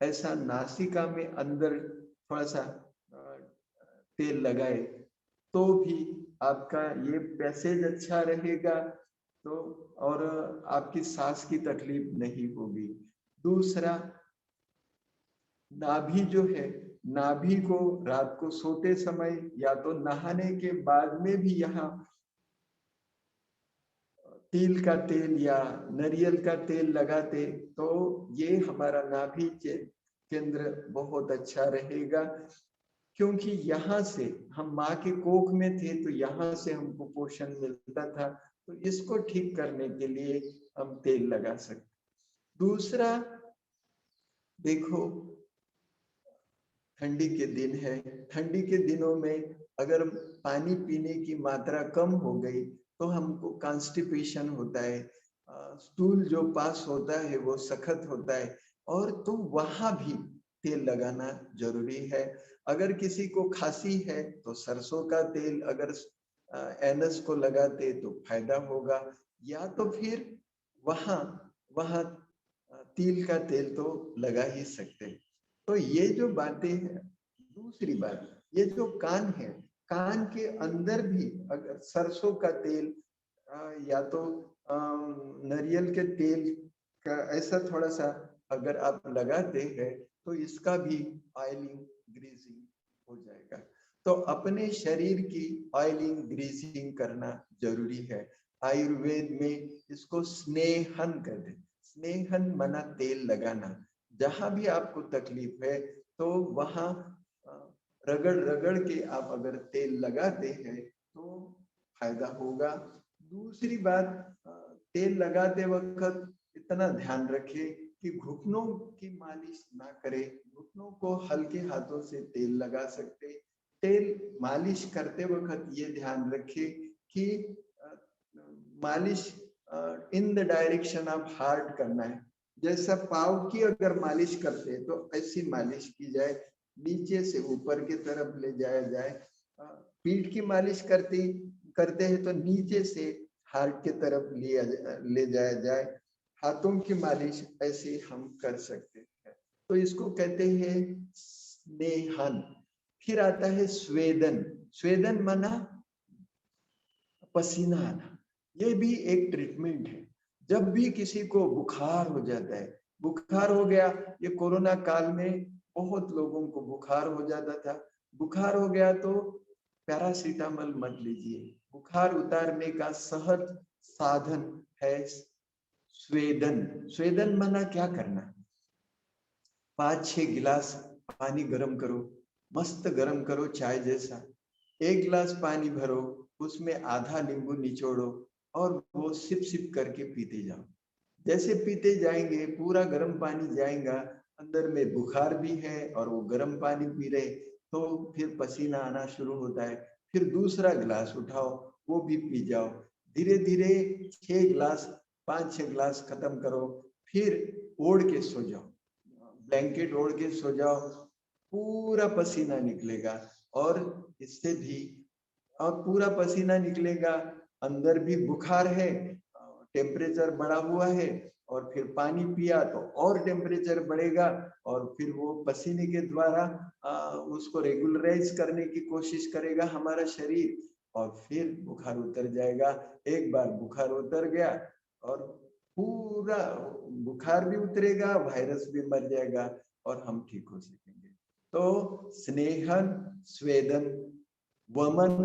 ऐसा नासिका में अंदर थोड़ा सा तेल लगाए तो भी आपका ये पैसेज अच्छा रहेगा, तो और आपकी सांस की तकलीफ नहीं होगी। नाभि जो है, नाभि को रात को सोते समय या तो नहाने के बाद में भी यहाँ तिल का तेल या नारियल का तेल लगाते तो ये हमारा नाभि केंद्र बहुत अच्छा रहेगा, क्योंकि यहाँ से हम माँ के कोख में थे तो यहाँ से हमको पोषण मिलता था, तो इसको ठीक करने के लिए हम तेल लगा सकते। दूसरा देखो, ठंडी के दिन है, ठंडी के दिनों में अगर पानी पीने की मात्रा कम हो गई तो हमको कॉन्स्टिपेशन होता है, स्टूल जो पास होता है वो सख्त होता है, और तो वहां भी तेल लगाना जरूरी है। अगर किसी को खांसी है तो सरसों का तेल अगर एनस को लगाते तो फायदा होगा, या तो फिर वहां तिल का तेल तो लगा ही सकते हैं। तो ये जो बातें हैं। दूसरी बात, ये जो कान है, कान के अंदर भी अगर सरसों का तेल या तो नारियल के तेल का ऐसा थोड़ा सा अगर आप लगाते हैं तो इसका भी ऑयलिंग ग्रीसिंग हो जाएगा। तो अपने शरीर की ऑयलिंग ग्रीसिंग करना जरूरी है। आयुर्वेद में इसको स्नेहन कहते हैं। स्नेहन मना तेल लगाना। जहां भी आपको तकलीफ है तो वहां रगड़ रगड़ के आप अगर तेल लगाते हैं तो फायदा होगा। दूसरी बात, तेल लगाते वक्त इतना ध्यान रखें कि घुटनों की मालिश ना करें। घुटनों को हल्के हाथों से तेल लगा सकते। तेल मालिश करते वक्त ये ध्यान रखें कि मालिश in the direction of heart करना है। जैसा पाव की अगर मालिश करते हैं तो ऐसी मालिश की जाए, नीचे से ऊपर की तरफ ले जाया जाए। पीठ की मालिश करते हैं तो नीचे से हार्ट की तरफ ले जाया जाए। हाथों की मालिश ऐसे हम कर सकते हैं, तो इसको कहते हैं स्नेहन। फिर आता है स्वेदन। स्वेदन माना पसीना आना। ये भी एक ट्रीटमेंट है। जब भी किसी को बुखार हो जाता है, बुखार हो गया, ये कोरोना काल में बहुत लोगों को बुखार हो जाता था। बुखार हो गया तो पैरासीटामोल मत लीजिए। बुखार उतारने का सहज साधन है स्वेदन। स्वेदन माना क्या करना, 5-6 गिलास पानी गरम करो, मस्त गरम करो चाय जैसा। 1 गिलास पानी भरो, उसमें आधा नींबू निचोड़ो और वो सिप सिप करके पीते जाओ। जैसे पीते जाएंगे पूरा गर्म पानी जाएगा, अंदर में बुखार भी है और वो गर्म पानी पी रहे तो फिर पसीना आना शुरू होता है। फिर दूसरा गिलास उठाओ, वो भी पी जाओ। धीरे धीरे 6 गिलास 5-6 गिलास खत्म करो, फिर ओढ़ के सो जाओ, ब्लैंकेट ओढ़ के सो जाओ, पूरा पसीना निकलेगा। और इससे भी और पूरा पसीना निकलेगा, अंदर भी बुखार है, टेम्परेचर बढ़ा हुआ है, और फिर पानी पिया तो और टेम्परेचर बढ़ेगा, और फिर वो पसीने के द्वारा उसको रेगुलराइज करने की कोशिश करेगा हमारा शरीर, और फिर बुखार उतर जाएगा। एक बार बुखार उतर गया और पूरा बुखार भी उतरेगा, वायरस भी मर जाएगा और हम ठीक हो सकेंगे। तो स्नेहन, स्वेदन, वमन,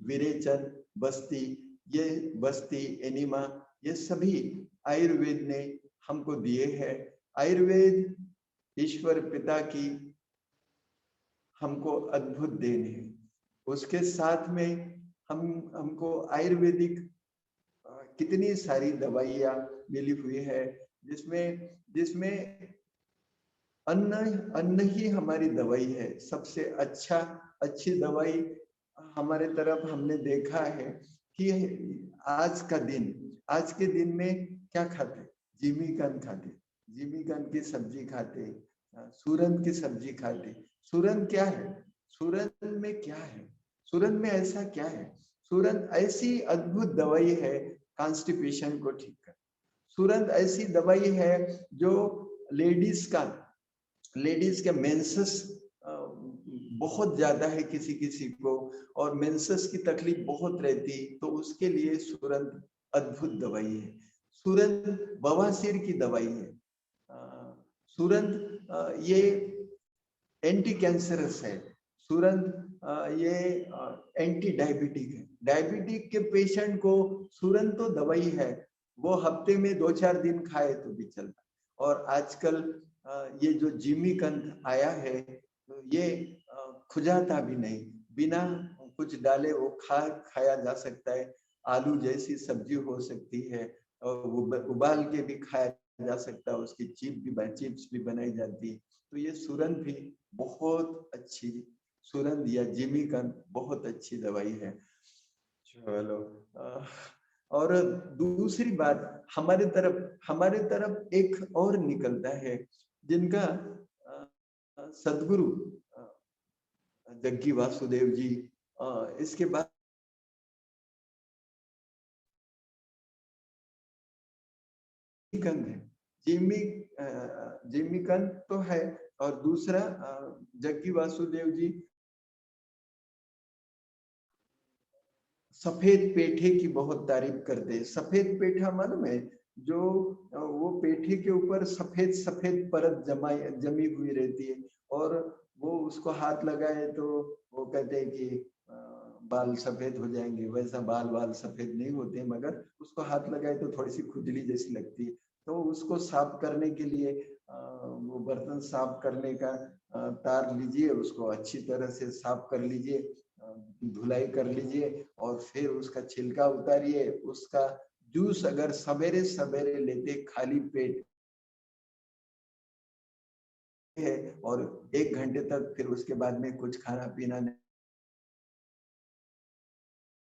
विरेचन, बस्ती, ये बस्ती, एनिमा, ये सभी आयुर्वेद ने हमको दिए हैं। आयुर्वेद ईश्वर पिता की हमको अद्भुत देन है। उसके साथ में हमको आयुर्वेदिक कितनी सारी दवाइयाँ मिली हुई है, जिसमें अन्न ही हमारी दवाई है। सबसे अच्छी दवाई हमारे तरफ हमने देखा है कि आज के दिन में क्या खाते, जिमीकंद खाते, जिमीकंद की सब्जी खाते, सूरन की सब्जी खाते। सूरन क्या है, सूरन में क्या है, सूरन में ऐसा क्या है? सूरन ऐसी अद्भुत दवाई है कॉन्स्टिपेशन को ठीक कर। सूरन ऐसी दवाई है जो लेडीज के मेंसेस बहुत ज्यादा है किसी को, और मेंसेस की तकलीफ बहुत रहती, तो उसके लिए सूरन अद्भुत दवाई है। सूरन बवासीर की दवाई है। सूरन ये एंटी कैंसरस है। सुरंद ये एंटी डायबिटिक है। डायबिटिक के पेशेंट को सुरंद तो दवाई है, वो हफ्ते में 2-4 दिन खाए तो भी चलता। और आजकल ये जो जिमीकंद आया है, तो ये खुजाता भी नहीं, बिना कुछ डाले वो खाया जा सकता है। आलू जैसी सब्जी हो सकती है और उबाल के भी खाया जा सकता है, उसकी चिप्स भी बनाई जाती है। तो ये सुरंद भी बहुत अच्छी, सुरंद या जिमीकंद बहुत अच्छी दवाई है। चलो, और दूसरी बात, हमारे तरफ एक और निकलता है जिनका सदगुरु जग्गी वासुदेव जी, इसके बाद जिमीकंद है। जिमीकंद तो है, और दूसरा जग्गी वासुदेव जी सफेद पेठे की बहुत तारीफ करते हैं। सफेद पेठा मालूम है, जो वो पेठे के ऊपर सफेद सफेद परत जमी हुई रहती है, और वो उसको हाथ लगाए तो वो कहते हैं कि बाल सफेद हो जाएंगे। वैसा बाल सफेद नहीं होते, मगर उसको हाथ लगाए तो थोड़ी सी खुजली जैसी लगती है। तो उसको साफ करने के लिए वो बर्तन साफ करने का तार लीजिए, उसको अच्छी तरह से साफ कर लीजिए, धुलाई कर लीजिए, और फिर उसका छिलका उतारिए। उसका जूस अगर सवेरे सवेरे लेते खाली पेट है, और 1 घंटे तक फिर उसके बाद में कुछ खाना पीना नहीं,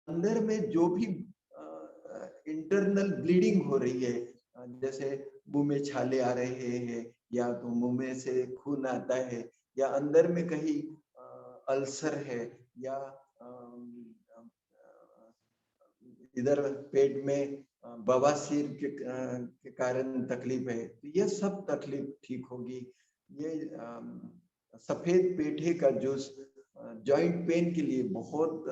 अंदर में जो भी इंटरनल ब्लीडिंग हो रही है, जैसे मुंह में छाले आ रहे हैं, या तो मुंह में से खून आता है, या अंदर में कहीं अल्सर है, या इधर पेट में बवासीर के कारण तकलीफ है, तो ये सब तकलीफ ठीक होगी। ये सफेद पेठे का जूस जॉइंट पेन के लिए बहुत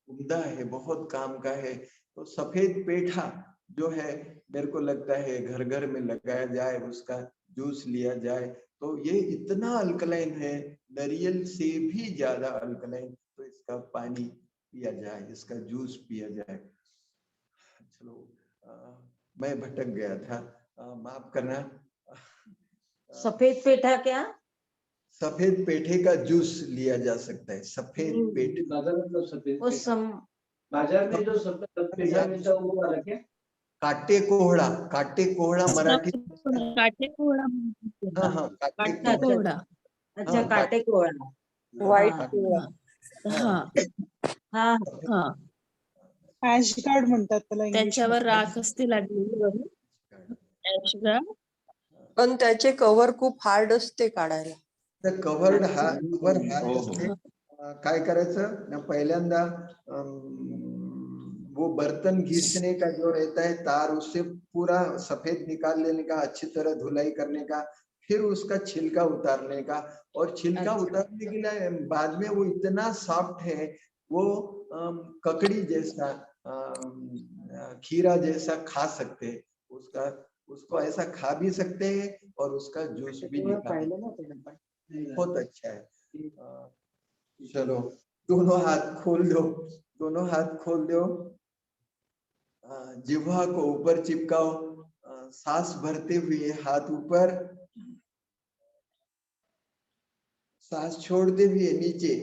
उम्दा है, बहुत काम का है। तो सफेद पेठा जो है, मेरे को लगता है घर घर में लगाया जाए, उसका जूस लिया जाए, तो ये इतना अल्कलाइन है, नारियल से भी ज्यादा अल्कलाइन। तो इसका पानी पिया जाए, इसका जूस पिया जाए। चलो, मैं भटक गया था, माफ करना। सफेद पेठा क्या? सफेद पेठे का जूस लिया जा सकता है। सफेद पेठे बाजार में जो सफेद उस बाजार में जो सफेद पेठा मिलता है वो वाला क्या? काटे कोहड़ा मराठी। काटे कोहड़ा हाँ हाँ, काटे अच्छा कोहड़ा। अच्छा, हाँ, काटे कोहड़ा। व्हाइट हाँ, कोहड़ा। हाँ हाँ हाँ ऍश गार्ड म्हणतात त्याला इंग्लिश त्याच्यावर राख असते लागलेली बघ. Ash guard. पण त्याचे कव्हर खूप हार्ड असते काढायला. कव्हर हार्ड हो, हो. असते. काय करायचं ना, पहिल्यांदा वो बर्तन घिसने का जो रहता है तार, उससे पूरा सफेद निकाल लेने का, अच्छी तरह धुलाई करने का, फिर उसका छिलका उतारने का। और छिलका अच्छा। उतारने के लिए बाद में वो इतना सॉफ्ट है, वो ककड़ी जैसा, खीरा जैसा खा सकते हैं। उसको ऐसा खा भी सकते हैं, और उसका जूस भी निकाल, बहुत अच्छा है। चलो, दोनों हाथ खोल दो, जिह्वा को ऊपर चिपकाओ, सांस भरते हुए हाथ ऊपर, सांस छोड़ते हुए नीचे।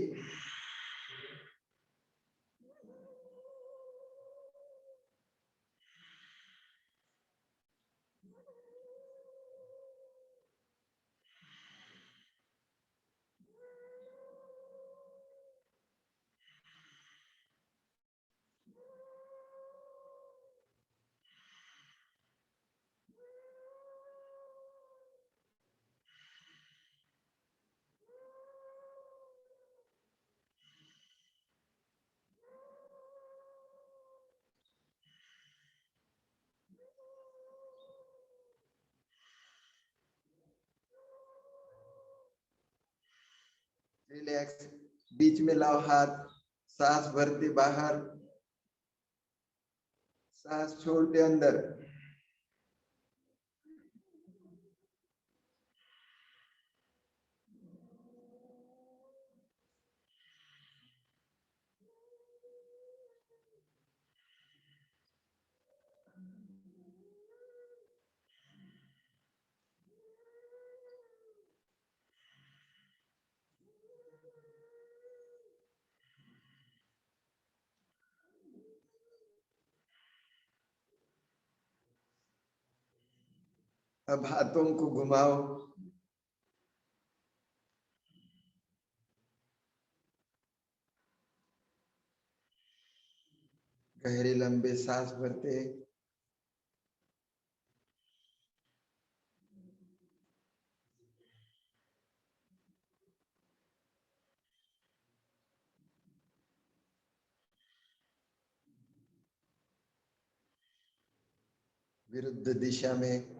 रिलैक्स, बीच में लाओ हाथ, सांस भरते बाहर, सांस छोड़ते अंदर। अब हाथों को घुमाओ, गहरे लंबे सांस भरते, विरुद्ध दिशा में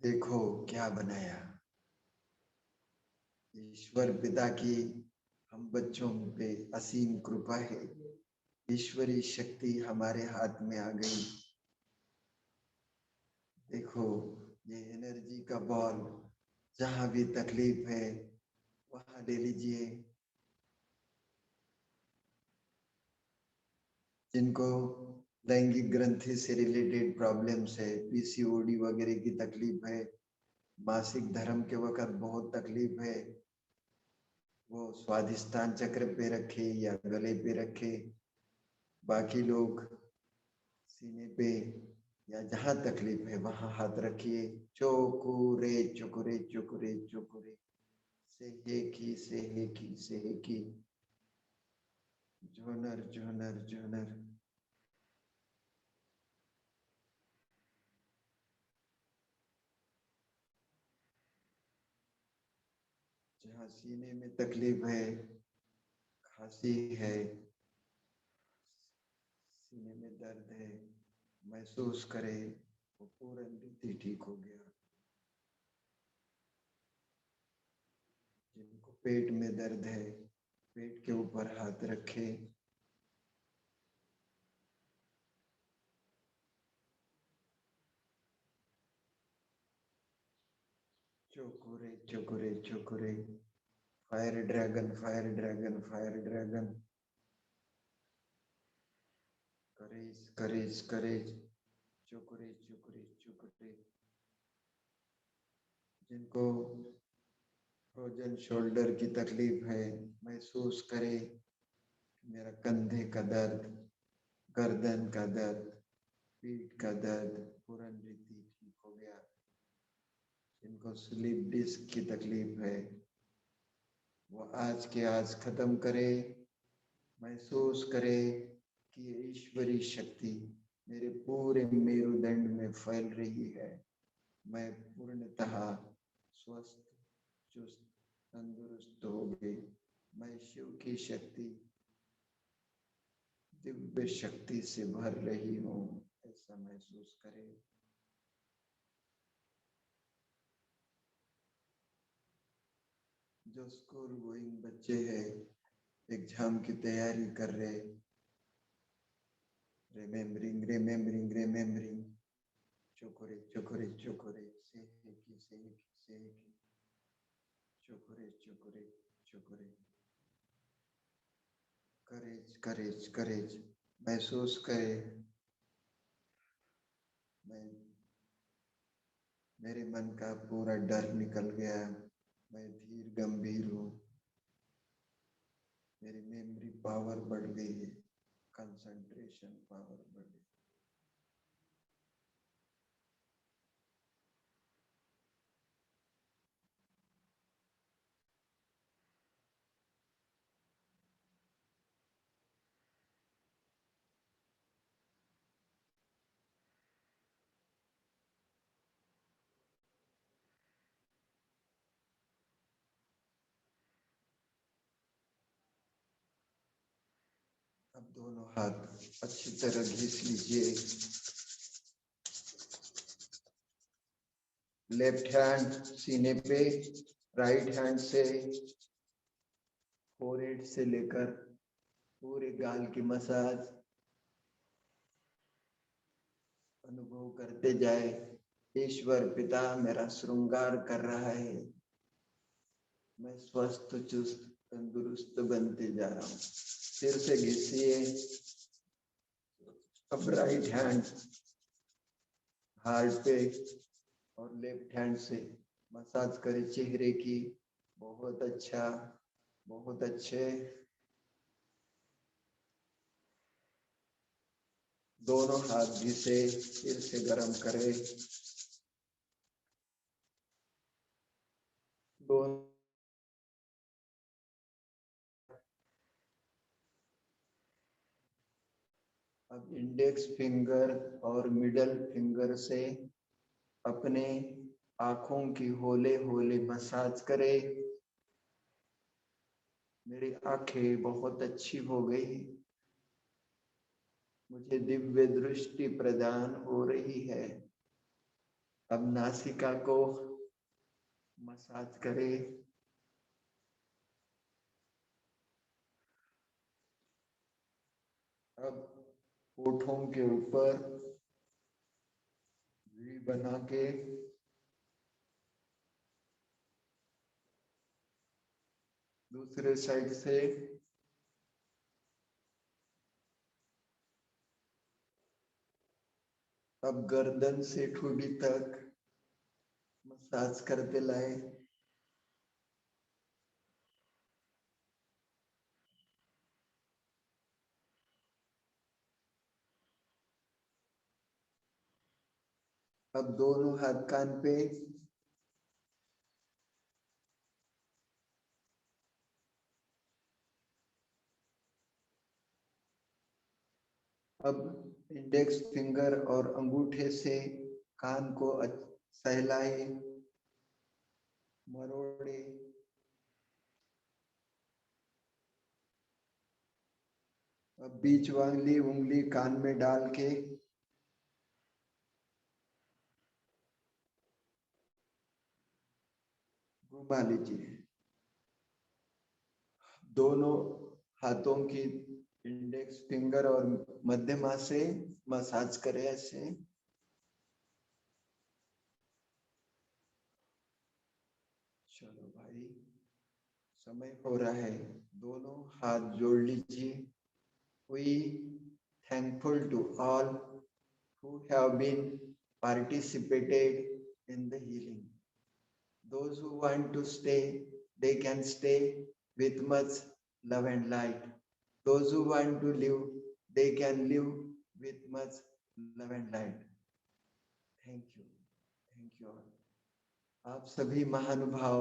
देखो क्या बनाया। ईश्वर पिता की हम बच्चों पे असीम कृपा है। ईश्वरी शक्ति हमारे हाथ में आ गई। देखो ये एनर्जी का बॉल, जहां भी तकलीफ है वहां ले लीजिए। जिनको लैंगिक ग्रंथि से रिलेटेड प्रॉब्लम्स है, पीसीओडी वगैरह की तकलीफ है, मासिक धर्म के वक्त बहुत तकलीफ है, वो स्वाधिष्ठान चक्र पे रखे या गले पे रखे। बाकी लोग सीने पे या जहां तकलीफ है वहां हाथ रखिए। चोकुरे चुकुरे चुकुरे चुकुरे सेहेकी सेहेकी सेहेकी, झोनर झोनर झोनर। जहाँ सीने में तकलीफ है, खांसी है, सीने में दर्द है, महसूस करे वो पूर्ण रीति ठीक हो गया। जिनको पेट में दर्द है, पेट के ऊपर हाथ रखे। चोकुरे चोकुरे चोकुरे, fire dragon fire dragon fire dragon, courage courage courage, चुकुरे चुकुरे चुकुरे। जिनको फ्रोजन शोल्डर की तकलीफ है, महसूस करे मेरा कंधे का दर्द, गर्दन का दर्द, पीठ का दर्द पूर्ण रीति ठीक हो गया। जिनको स्लीप डिस्क की तकलीफ है वो आज के आज खत्म करे। महसूस करे कि ये ईश्वरी शक्ति मेरे पूरे मेरुदंड में फैल रही है। मैं पूर्णतः स्वस्थ, चुस्त, तंदुरुस्त हो गई। मैं शिव की शक्ति, दिव्य शक्ति से भर रही हूँ, ऐसा महसूस करें। जो स्कूल गोइंग बच्चे हैं, एग्जाम की तैयारी कर रहे, रिमेम्बरिंग, चुकुरे चुकुरे चुकुरे सेहेकी सेहेकी सेहेकी, चुकुरे चुकुरे चुकुरे, करेज करेज करेज। महसूस करे मेरे मन का पूरा डर निकल गया। मैं धीर गंभीर हूँ, मेरी मेमोरी पावर बढ़ गई है, कंसंट्रेशन पावर बढ़ गई। अब दोनों हाथ अच्छी तरह घिस लीजिए। लेफ्ट हैंड सीने पे, राइट हैंड से फोरहेड से लेकर पूरे गाल की मसाज अनुभव करते जाए। ईश्वर पिता मेरा श्रृंगार कर रहा है। मैं स्वस्थ, चुस्त, तंदुरुस्त बनते जा रहा हूँ। सिर से घिसिए। अब राइट हैंड हार्ट पे और लेफ्ट हैंड से मसाज करें चेहरे की। बहुत अच्छा, बहुत अच्छे। दोनों हाथ घिसे, फिर से गर्म करें। दोनों अब इंडेक्स फिंगर और मिडल फिंगर से अपने आंखों की होले होले मसाज करें। मेरी आंखें बहुत अच्छी हो गई, मुझे दिव्य दृष्टि प्रदान हो रही है। अब नासिका को मसाज करें। अब होठों के ऊपर वी बना के दूसरे साइड से अब गर्दन से ठुडी तक मसाज करते लाए। अब दोनों हाथ कान पे। अब इंडेक्स फिंगर और अंगूठे से कान को सहलाए, मरोड़े। अब बीच वाली उंगली कान में डाल के घुमा लीजिए। दोनों हाथों की इंडेक्स फिंगर और मध्यमा से मसाज करें ऐसे। चलो भाई, समय हो रहा है, दोनों हाथ जोड़ लीजिए। We thankful to all who have been participated in the healing. Those who want to stay, they can stay with much love and light. Those who want to live, they can live with much love and light. Thank you all. आप सभी महानुभाव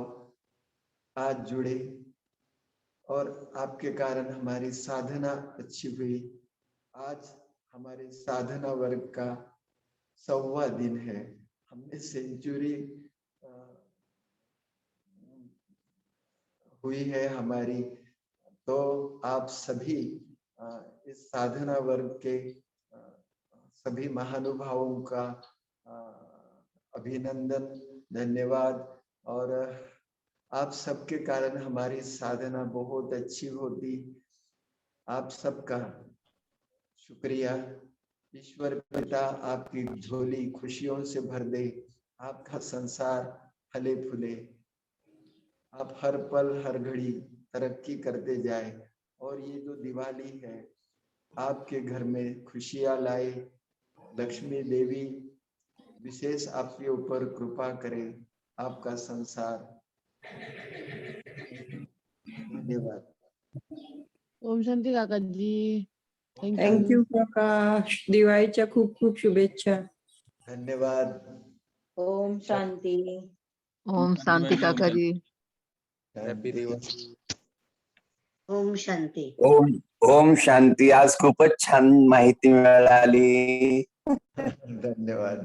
आज जुड़े और आपके कारण हमारी साधना अच्छी हुई। आज हमारे साधना वर्ग का 100वां दिन है। हमने सेंचुरी हुई है हमारी। तो आप सभी इस साधना वर्ग के सभी महानुभावों का अभिनंदन, धन्यवाद। और आप सबके कारण हमारी साधना बहुत अच्छी होती। आप सबका शुक्रिया। ईश्वर पिता आपकी झोली खुशियों से भर दे, आपका संसार फले फूले, आप हर पल हर घड़ी तरक्की करते जाए। और ये जो दिवाली है आपके घर में खुशियां लाए। लक्ष्मी देवी विशेष आपके ऊपर कृपा करे, आपका संसार। धन्यवाद। ओम शांती काकाजी। थँक्यू काका, दिवाळीच्या खूप खूप शुभेच्छा. धन्यवाद। ओम शांती. ओम शांती काकाजी। हैप्पी दिवाळी। ओम शांती. ओम शांती. आज खूपच छान माहिती मिळाली. धन्यवाद।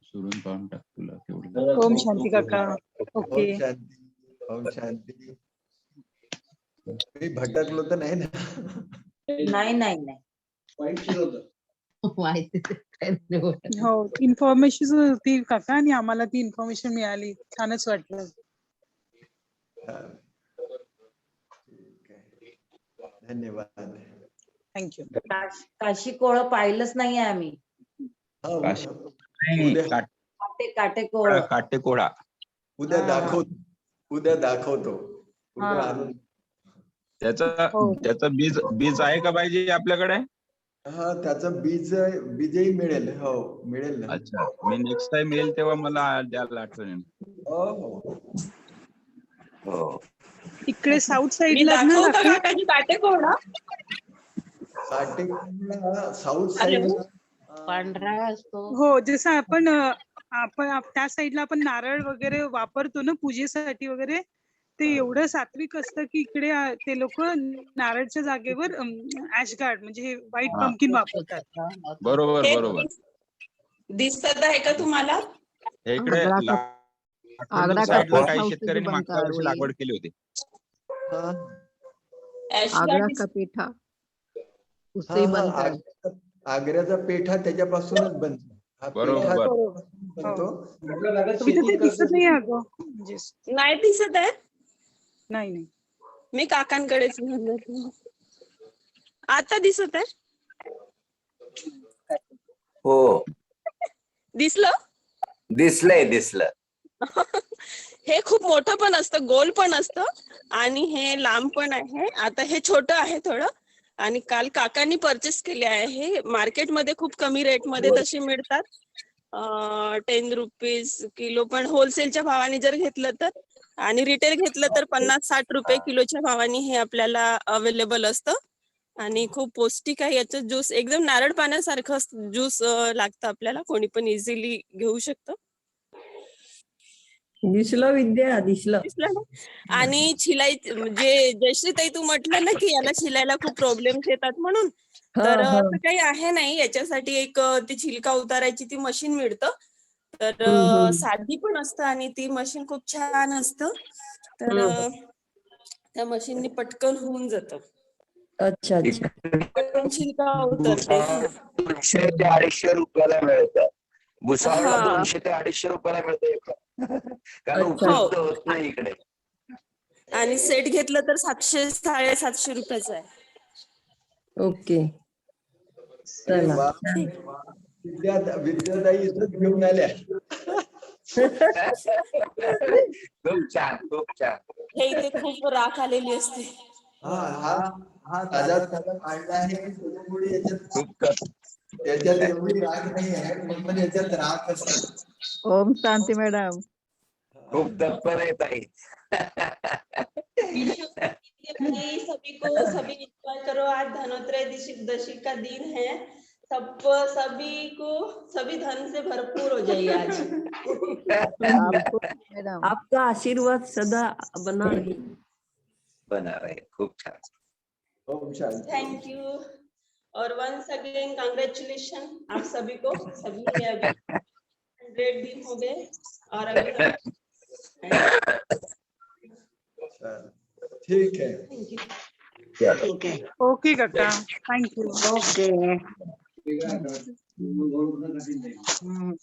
सुरून पाहून टाक तुला तेवढं. ओम शांती काका. ओके. ओम शांती. ओम शांती. मी भटकलो तर नाही ना? नाही. हो, इन्फॉर्मेशन होती काका आणि आम्हाला ती इन्फॉर्मेशन मिळाली, छानच वाटलं. ठीक आहे, धन्यवाद. थँक्यू. काशी कोळ पाहिलंच नाही आम्ही. काटेकोळ. काटेकोळा. उद्या दाखवतो. कुठे हा. आणून त्याचं बीज आहे का पाहिजे आपल्याकडे? हा त्याचं बीजही मिळेल. हो मिळेल ना. अच्छा, मी नेक्स्ट टाइम येईल तेव्हा मला द्यायला आठवण. हो हो हो. इकडे साऊथ मी साईडला ना दाखवू का काका? काकाजी काटेकोडा? साऊथ साईड पांढरा असतो. हो, जसं आपण त्या साईडला आपण नारळ वगैरे वापरतो ना पूजेसाठी वगैरे, ते एवढं सात्विक असतं की इकडे ते लोक नारळच्या जागेवर ऍश गार्ड म्हणजे हे व्हाईट हा. पंपकिन वापरतात. बरोबर हे बरोबर. दिसत आहे का तुम्हाला? हे इकडे आगरा का साईडला पेठा काही उससे भी शेतकऱ्यांनी बनता मागच्या है वर्षी वही। लागवड केली होती. ऍश आगरा गार्ड का पेठा उससे ही बनता है। आग्र्याचा पेठा त्याच्यापासूनच बनतो. हा बरोबर. पेठा बरोबर. बनतो. मी तर ते दिसत नाही अगं म्हणजे नाही दिसत आहे. नाही नाही. मी काकांकडेच म्हणलं. आता दिसत आहे? हो दिसलं? दिसलं. हे खूप मोठं पण असतं, गोल पण असतं आणि हे लांब पण आहे. आता हे छोटं आहे थोडं आणि काल काकांनी परचेस केले आहे. मार्केटमध्ये खूप कमी रेट मध्ये तसे मिळतात. 10 रुपीज किलो, पण होलसेलच्या भावाने जर घेतलं तर आणि रिटेल घेतलं तर 50-60 रुपये किलोच्या भावाने हे आपल्याला अवेलेबल असतं. आणि खूप पौष्टिक आहे. याचं ज्यूस एकदम नारळ पाण्यासारखं ज्यूस लागतं आपल्याला. कोणी पण इझिली घेऊ शकतं. दिसलं विद्या, दिसलं. ना? आणि छिलाई म्हणजे जयश्री ताई तू म्हटलं ना की याला छिलायला खूप प्रॉब्लेम येतात म्हणून, तर असं काही आहे नाही. याच्यासाठी एक ती छिलका उतारायची ती मशीन मिळतं. तर साधी पण असतं आणि ती मशीन खूप छान असतं. तर त्या मशीननी पटकन होऊन जातं. अच्छा अच्छा. पटकन छिलका उतरते. 200 ते 250 रुपयाला मिळतं. भुसावळला हा. 200 ते 250 रुपयाला मिळतं. कारण अच्छा. उपलब्ध होत नाही इकडे. आणि सेट घेतलं तर 700-750 रुपयाचं आहे. ओके. अरे चला. वा. विद्याताई इथं घेऊन आल्या. खूप छान. हे इथे खूप राख आलेली असते. हा ताजा काढला आहे. त्याच्यामुळे याच्यात एवढी राख नाही आहे, पण याच्यात राख असतात. ओम शांति मैडम। खूप तत्पर आहे ताई. सभी एंजॉय करो। आज धनोत्रयोदशी का दिन है। सभी को सभी धन से भरपूर हो जाइए आज। आपको मैडम आपका आशीर्वाद सदा बना रहे। खूप छान. ओम शांती. थैंक यू और वंस अगेन कांग्रेचुलेशन आप सभी को। सभी अभी 100 दिन हो गए और अभी हम ठीक है. ठीक आहे. ओके काका, थँक्यू. ओके.